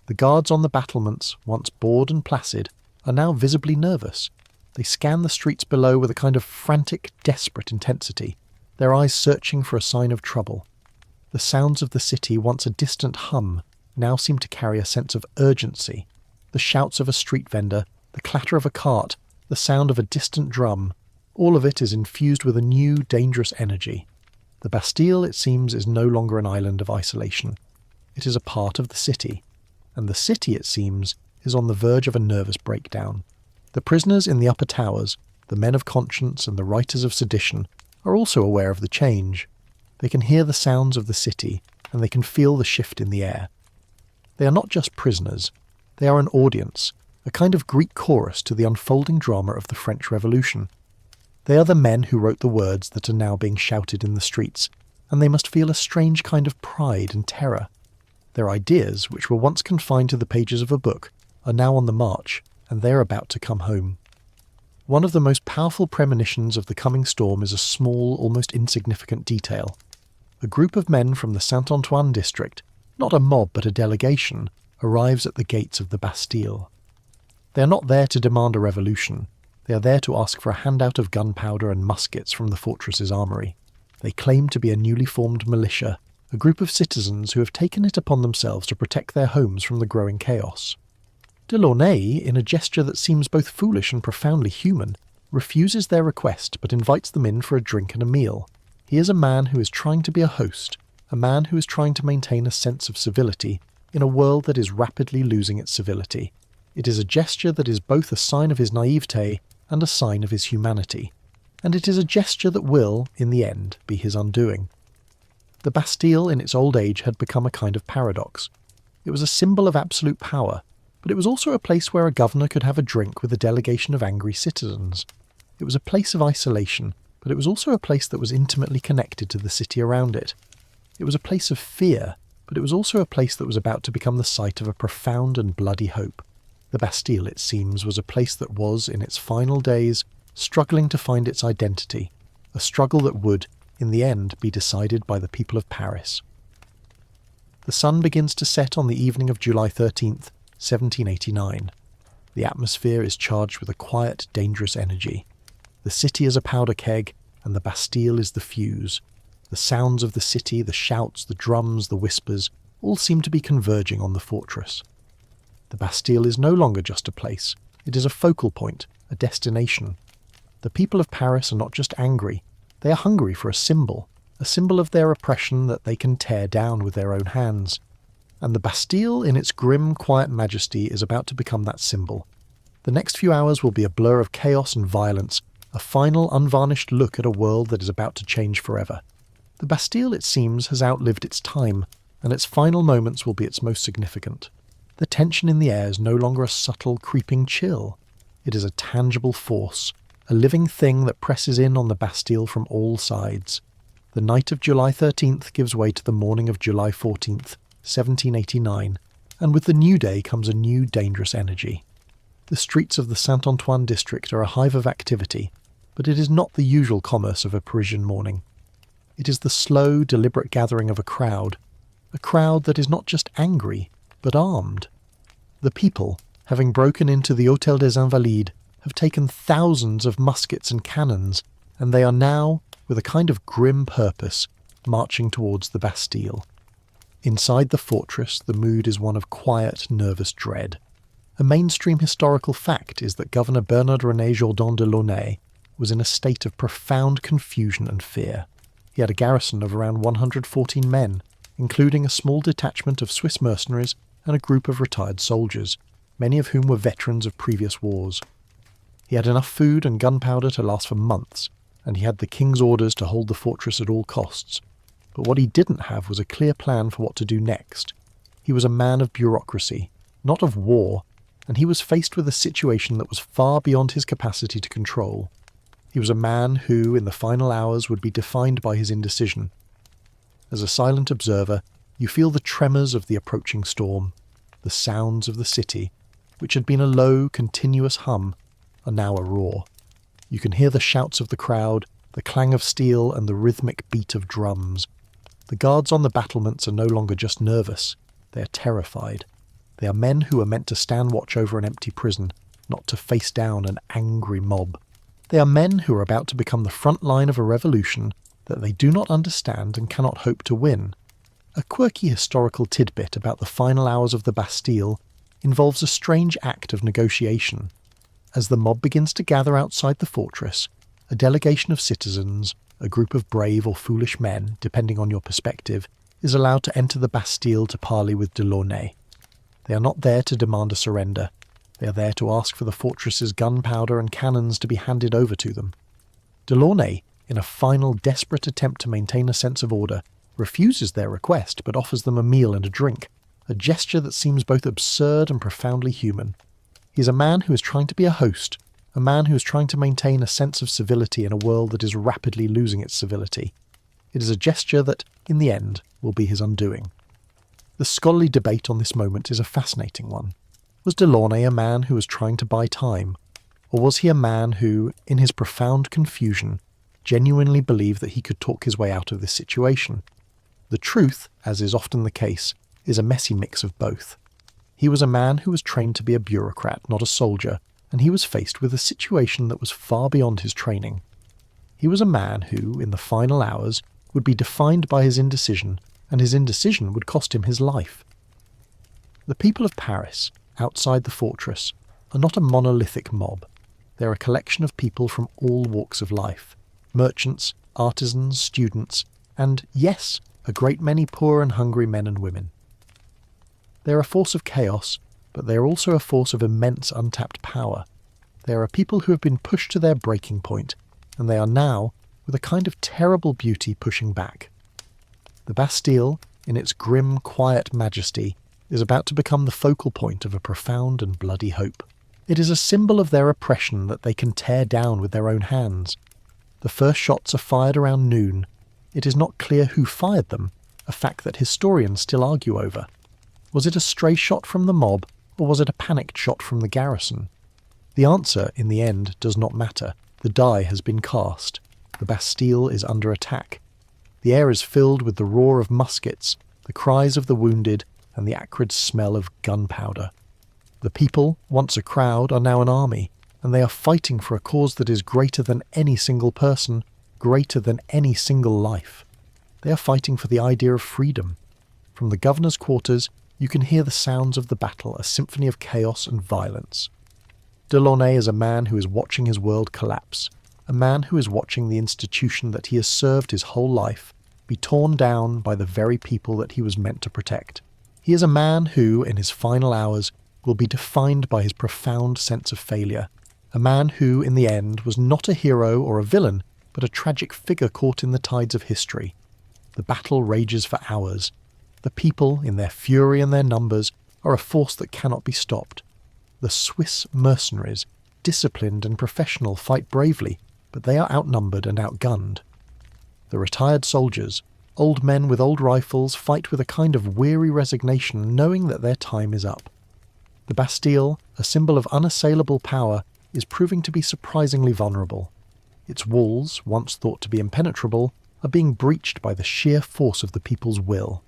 The guards on the battlements, once bored and placid, are now visibly nervous. They scan the streets below with a kind of frantic, desperate intensity, their eyes searching for a sign of trouble. The sounds of the city, once a distant hum, now seem to carry a sense of urgency. The shouts of a street vendor, the clatter of a cart, the sound of a distant drum, all of it is infused with a new, dangerous energy. The Bastille, it seems, is no longer an island of isolation. It is a part of the city, and the city, it seems, is on the verge of a nervous breakdown. The prisoners in the upper towers, the men of conscience and the writers of sedition, are also aware of the change. They can hear the sounds of the city, and they can feel the shift in the air. They are not just prisoners. They are an audience, a kind of Greek chorus to the unfolding drama of the French Revolution. They are the men who wrote the words that are now being shouted in the streets, and they must feel a strange kind of pride and terror. Their ideas, which were once confined to the pages of a book, are now on the march, and they are about to come home. One of the most powerful premonitions of the coming storm is a small, almost insignificant detail. A group of men from the Saint-Antoine district, not a mob but a delegation, arrives at the gates of the Bastille. They are not there to demand a revolution. They are there to ask for a handout of gunpowder and muskets from the fortress's armoury. They claim to be a newly formed militia, a group of citizens who have taken it upon themselves to protect their homes from the growing chaos. Delaunay, in a gesture that seems both foolish and profoundly human, refuses their request but invites them in for a drink and a meal. He is a man who is trying to be a host, a man who is trying to maintain a sense of civility in a world that is rapidly losing its civility. It is a gesture that is both a sign of his naivete and a sign of his humanity, and it is a gesture that will, in the end, be his undoing. The Bastille in its old age had become a kind of paradox. It was a symbol of absolute power, but it was also a place where a governor could have a drink with a delegation of angry citizens. It was a place of isolation, but it was also a place that was intimately connected to the city around it. It was a place of fear, but it was also a place that was about to become the site of a profound and bloody hope. The Bastille, it seems, was a place that was, in its final days, struggling to find its identity, a struggle that would, in the end, be decided by the people of Paris. The sun begins to set on the evening of July 13th, 1789. The atmosphere is charged with a quiet, dangerous energy. The city is a powder keg, and the Bastille is the fuse. The sounds of the city, the shouts, the drums, the whispers, all seem to be converging on the fortress. The Bastille is no longer just a place. It is a focal point, a destination. The people of Paris are not just angry, they are hungry for a symbol of their oppression that they can tear down with their own hands. And the Bastille, in its grim, quiet majesty, is about to become that symbol. The next few hours will be a blur of chaos and violence, a final, unvarnished look at a world that is about to change forever. The Bastille, it seems, has outlived its time, and its final moments will be its most significant. The tension in the air is no longer a subtle, creeping chill. It is a tangible force, a living thing that presses in on the Bastille from all sides. The night of July 13th gives way to the morning of July 14th, 1789, and with the new day comes a new dangerous energy. The streets of the Saint-Antoine district are a hive of activity, but it is not the usual commerce of a Parisian morning. It is the slow, deliberate gathering of a crowd that is not just angry, but armed. The people, having broken into the Hôtel des Invalides, have taken thousands of muskets and cannons, and they are now, with a kind of grim purpose, marching towards the Bastille. Inside the fortress, the mood is one of quiet, nervous dread. A mainstream historical fact is that Governor Bernard-René Jourdan de Launay was in a state of profound confusion and fear. He had a garrison of around 114 men, including a small detachment of Swiss mercenaries and a group of retired soldiers, many of whom were veterans of previous wars. He had enough food and gunpowder to last for months, and he had the king's orders to hold the fortress at all costs. But what he didn't have was a clear plan for what to do next. He was a man of bureaucracy, not of war, and he was faced with a situation that was far beyond his capacity to control. He was a man who, in the final hours, would be defined by his indecision. As a silent observer, you feel the tremors of the approaching storm. The sounds of the city, which had been a low, continuous hum, are now a roar. You can hear the shouts of the crowd, the clang of steel, and the rhythmic beat of drums. The guards on the battlements are no longer just nervous, they are terrified. They are men who are meant to stand watch over an empty prison, not to face down an angry mob. They are men who are about to become the front line of a revolution that they do not understand and cannot hope to win. A quirky historical tidbit about the final hours of the Bastille involves a strange act of negotiation. As the mob begins to gather outside the fortress, a delegation of citizens, a group of brave or foolish men, depending on your perspective, is allowed to enter the Bastille to parley with de Launay. They are not there to demand a surrender. They are there to ask for the fortress's gunpowder and cannons to be handed over to them. De Launay, in a final desperate attempt to maintain a sense of order, refuses their request but offers them a meal and a drink, a gesture that seems both absurd and profoundly human. He is a man who is trying to be a host, a man who is trying to maintain a sense of civility in a world that is rapidly losing its civility. It is a gesture that, in the end, will be his undoing. The scholarly debate on this moment is a fascinating one. Was de Launay a man who was trying to buy time? Or was he a man who, in his profound confusion, genuinely believed that he could talk his way out of this situation? The truth, as is often the case, is a messy mix of both. He was a man who was trained to be a bureaucrat, not a soldier, and he was faced with a situation that was far beyond his training. He was a man who, in the final hours, would be defined by his indecision, and his indecision would cost him his life. The people of Paris, outside the fortress, are not a monolithic mob. They are a collection of people from all walks of life. Merchants, artisans, students, and, yes, a great many poor and hungry men and women. They are a force of chaos, but they are also a force of immense untapped power. They are a people who have been pushed to their breaking point, and they are now, with a kind of terrible beauty, pushing back. The Bastille, in its grim, quiet majesty, is about to become the focal point of a profound and bloody hope. It is a symbol of their oppression that they can tear down with their own hands. The first shots are fired around noon. It is not clear who fired them, a fact that historians still argue over. Was it a stray shot from the mob, or was it a panicked shot from the garrison? The answer, in the end, does not matter. The die has been cast. The Bastille is under attack. The air is filled with the roar of muskets, the cries of the wounded, and the acrid smell of gunpowder. The people, once a crowd, are now an army, and they are fighting for a cause that is greater than any single person, greater than any single life. They are fighting for the idea of freedom. From the governor's quarters, you can hear the sounds of the battle, a symphony of chaos and violence. Delaunay is a man who is watching his world collapse, a man who is watching the institution that he has served his whole life be torn down by the very people that he was meant to protect. He is a man who, in his final hours, will be defined by his profound sense of failure, a man who, in the end, was not a hero or a villain, but a tragic figure caught in the tides of history. The battle rages for hours. The people, in their fury and their numbers, are a force that cannot be stopped. The Swiss mercenaries, disciplined and professional, fight bravely, but they are outnumbered and outgunned. The retired soldiers, old men with old rifles, fight with a kind of weary resignation, knowing that their time is up. The Bastille, a symbol of unassailable power, is proving to be surprisingly vulnerable. Its walls, once thought to be impenetrable, are being breached by the sheer force of the people's will.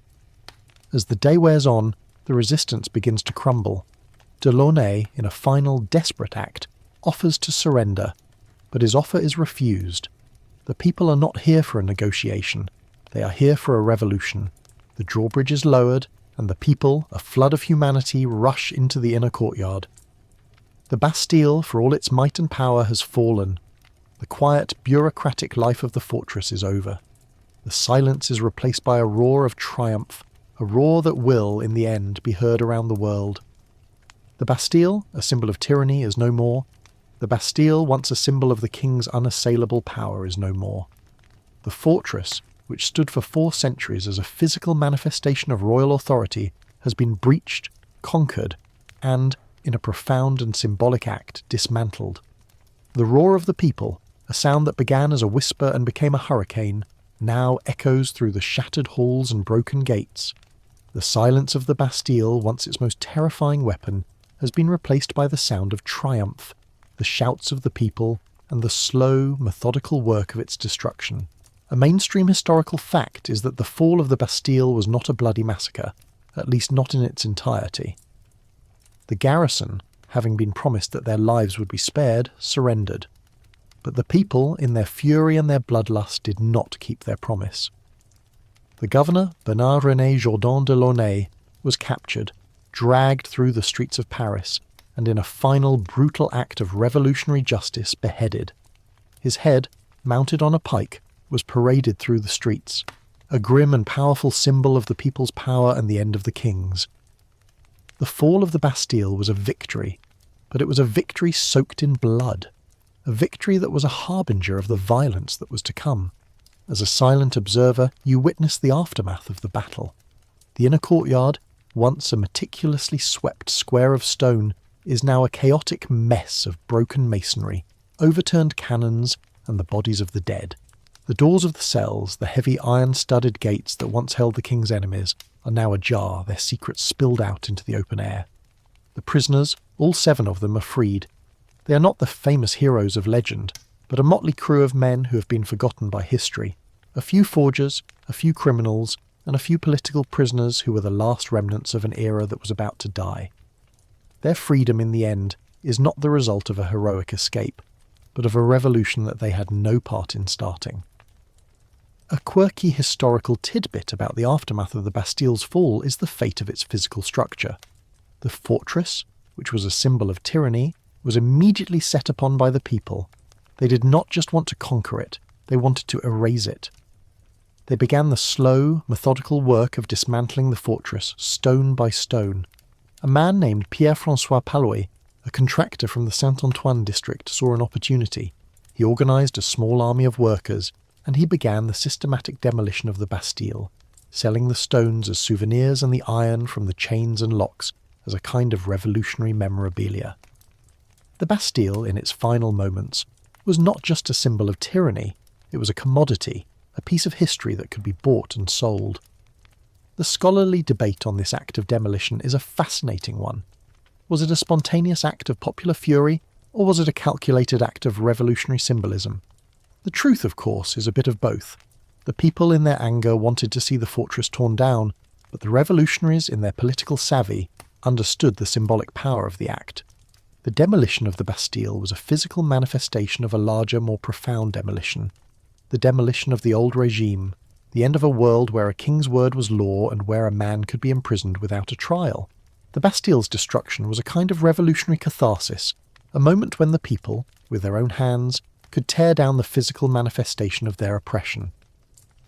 As the day wears on, the resistance begins to crumble. Delaunay, in a final desperate act, offers to surrender, but his offer is refused. The people are not here for a negotiation. They are here for a revolution. The drawbridge is lowered, and the people, a flood of humanity, rush into the inner courtyard. The Bastille, for all its might and power, has fallen. The quiet, bureaucratic life of the fortress is over. The silence is replaced by a roar of triumph, a roar that will, in the end, be heard around the world. The Bastille, a symbol of tyranny, is no more. The Bastille, once a symbol of the king's unassailable power, is no more. The fortress, which stood for 4 centuries as a physical manifestation of royal authority, has been breached, conquered, and, in a profound and symbolic act, dismantled. The roar of the people, a sound that began as a whisper and became a hurricane, now echoes through the shattered halls and broken gates. The silence of the Bastille, once its most terrifying weapon, has been replaced by the sound of triumph, the shouts of the people, and the slow, methodical work of its destruction. A mainstream historical fact is that the fall of the Bastille was not a bloody massacre, at least not in its entirety. The garrison, having been promised that their lives would be spared, surrendered. But the people, in their fury and their bloodlust, did not keep their promise. The governor, Bernard-René Jourdan de Launay, was captured, dragged through the streets of Paris, and in a final brutal act of revolutionary justice beheaded. His head, mounted on a pike, was paraded through the streets, a grim and powerful symbol of the people's power and the end of the king's. The fall of the Bastille was a victory, but it was a victory soaked in blood, a victory that was a harbinger of the violence that was to come. As a silent observer, you witnessed the aftermath of the battle. The inner courtyard, once a meticulously swept square of stone, is now a chaotic mess of broken masonry, overturned cannons, and the bodies of the dead. The doors of the cells, the heavy iron-studded gates that once held the king's enemies, are now ajar, their secrets spilled out into the open air. The prisoners, all 7 of them, are freed. They are not the famous heroes of legend, but a motley crew of men who have been forgotten by history. A few forgers, a few criminals, and a few political prisoners who were the last remnants of an era that was about to die. Their freedom, in the end, is not the result of a heroic escape, but of a revolution that they had no part in starting. A quirky historical tidbit about the aftermath of the Bastille's fall is the fate of its physical structure. The fortress, which was a symbol of tyranny, was immediately set upon by the people. They did not just want to conquer it, they wanted to erase it. They began the slow, methodical work of dismantling the fortress, stone by stone. A man named Pierre-François Palloy, a contractor from the Saint-Antoine district, saw an opportunity. He organised a small army of workers, and he began the systematic demolition of the Bastille, selling the stones as souvenirs and the iron from the chains and locks as a kind of revolutionary memorabilia. The Bastille, in its final moments, was not just a symbol of tyranny, it was a commodity, a piece of history that could be bought and sold. The scholarly debate on this act of demolition is a fascinating one. Was it a spontaneous act of popular fury, or was it a calculated act of revolutionary symbolism? The truth, of course, is a bit of both. The people in their anger wanted to see the fortress torn down, but the revolutionaries in their political savvy understood the symbolic power of the act. The demolition of the Bastille was a physical manifestation of a larger, more profound demolition. The demolition of the old regime, the end of a world where a king's word was law and where a man could be imprisoned without a trial. The Bastille's destruction was a kind of revolutionary catharsis, a moment when the people, with their own hands, could tear down the physical manifestation of their oppression.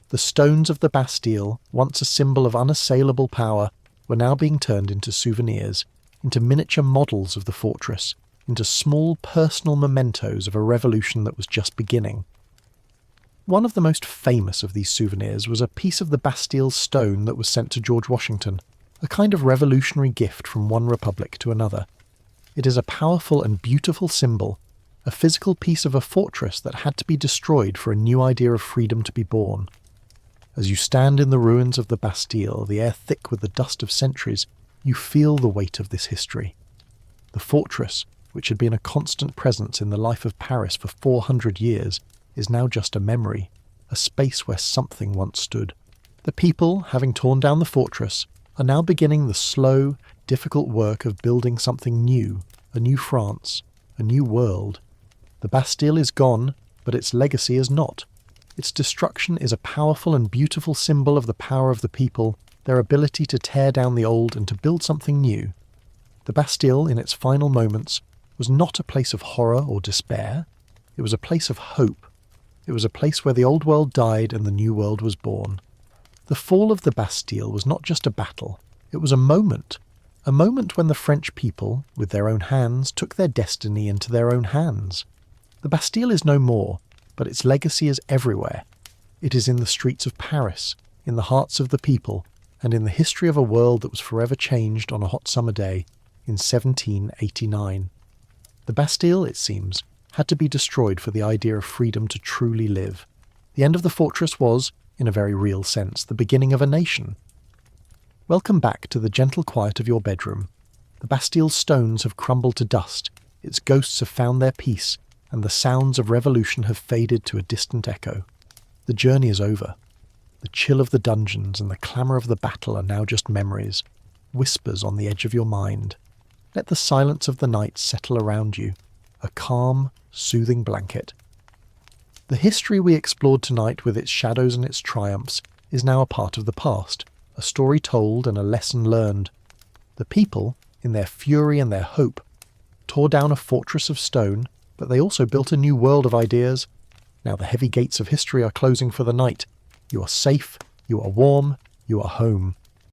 The stones of the Bastille, once a symbol of unassailable power, were now being turned into souvenirs, into miniature models of the fortress, into small personal mementos of a revolution that was just beginning. One of the most famous of these souvenirs was a piece of the Bastille stone that was sent to George Washington, a kind of revolutionary gift from one republic to another. It is a powerful and beautiful symbol, a physical piece of a fortress that had to be destroyed for a new idea of freedom to be born. As you stand in the ruins of the Bastille, the air thick with the dust of centuries, you feel the weight of this history. The fortress, which had been a constant presence in the life of Paris for 400 years, is now just a memory, a space where something once stood. The people, having torn down the fortress, are now beginning the slow, difficult work of building something new, a new France, a new world. The Bastille is gone, but its legacy is not. Its destruction is a powerful and beautiful symbol of the power of the people, their ability to tear down the old and to build something new. The Bastille, in its final moments, was not a place of horror or despair. It was a place of hope. It was a place where the old world died and the new world was born. The fall of the Bastille was not just a battle. It was a moment when the French people, with their own hands, took their destiny into their own hands. The Bastille is no more, but its legacy is everywhere. It is in the streets of Paris, in the hearts of the people, and in the history of a world that was forever changed on a hot summer day in 1789. The Bastille, it seems, had to be destroyed for the idea of freedom to truly live. The end of the fortress was, in a very real sense, the beginning of a nation. Welcome back to the gentle quiet of your bedroom. The Bastille's stones have crumbled to dust, its ghosts have found their peace, and the sounds of revolution have faded to a distant echo. The journey is over. The chill of the dungeons and the clamour of the battle are now just memories, whispers on the edge of your mind. Let the silence of the night settle around you, a calm, soothing blanket. The history we explored tonight, with its shadows and its triumphs, is now a part of the past, a story told and a lesson learned. The people, in their fury and their hope, tore down a fortress of stone, but they also built a new world of ideas. Now the heavy gates of history are closing for the night. You are safe, you are warm, you are home.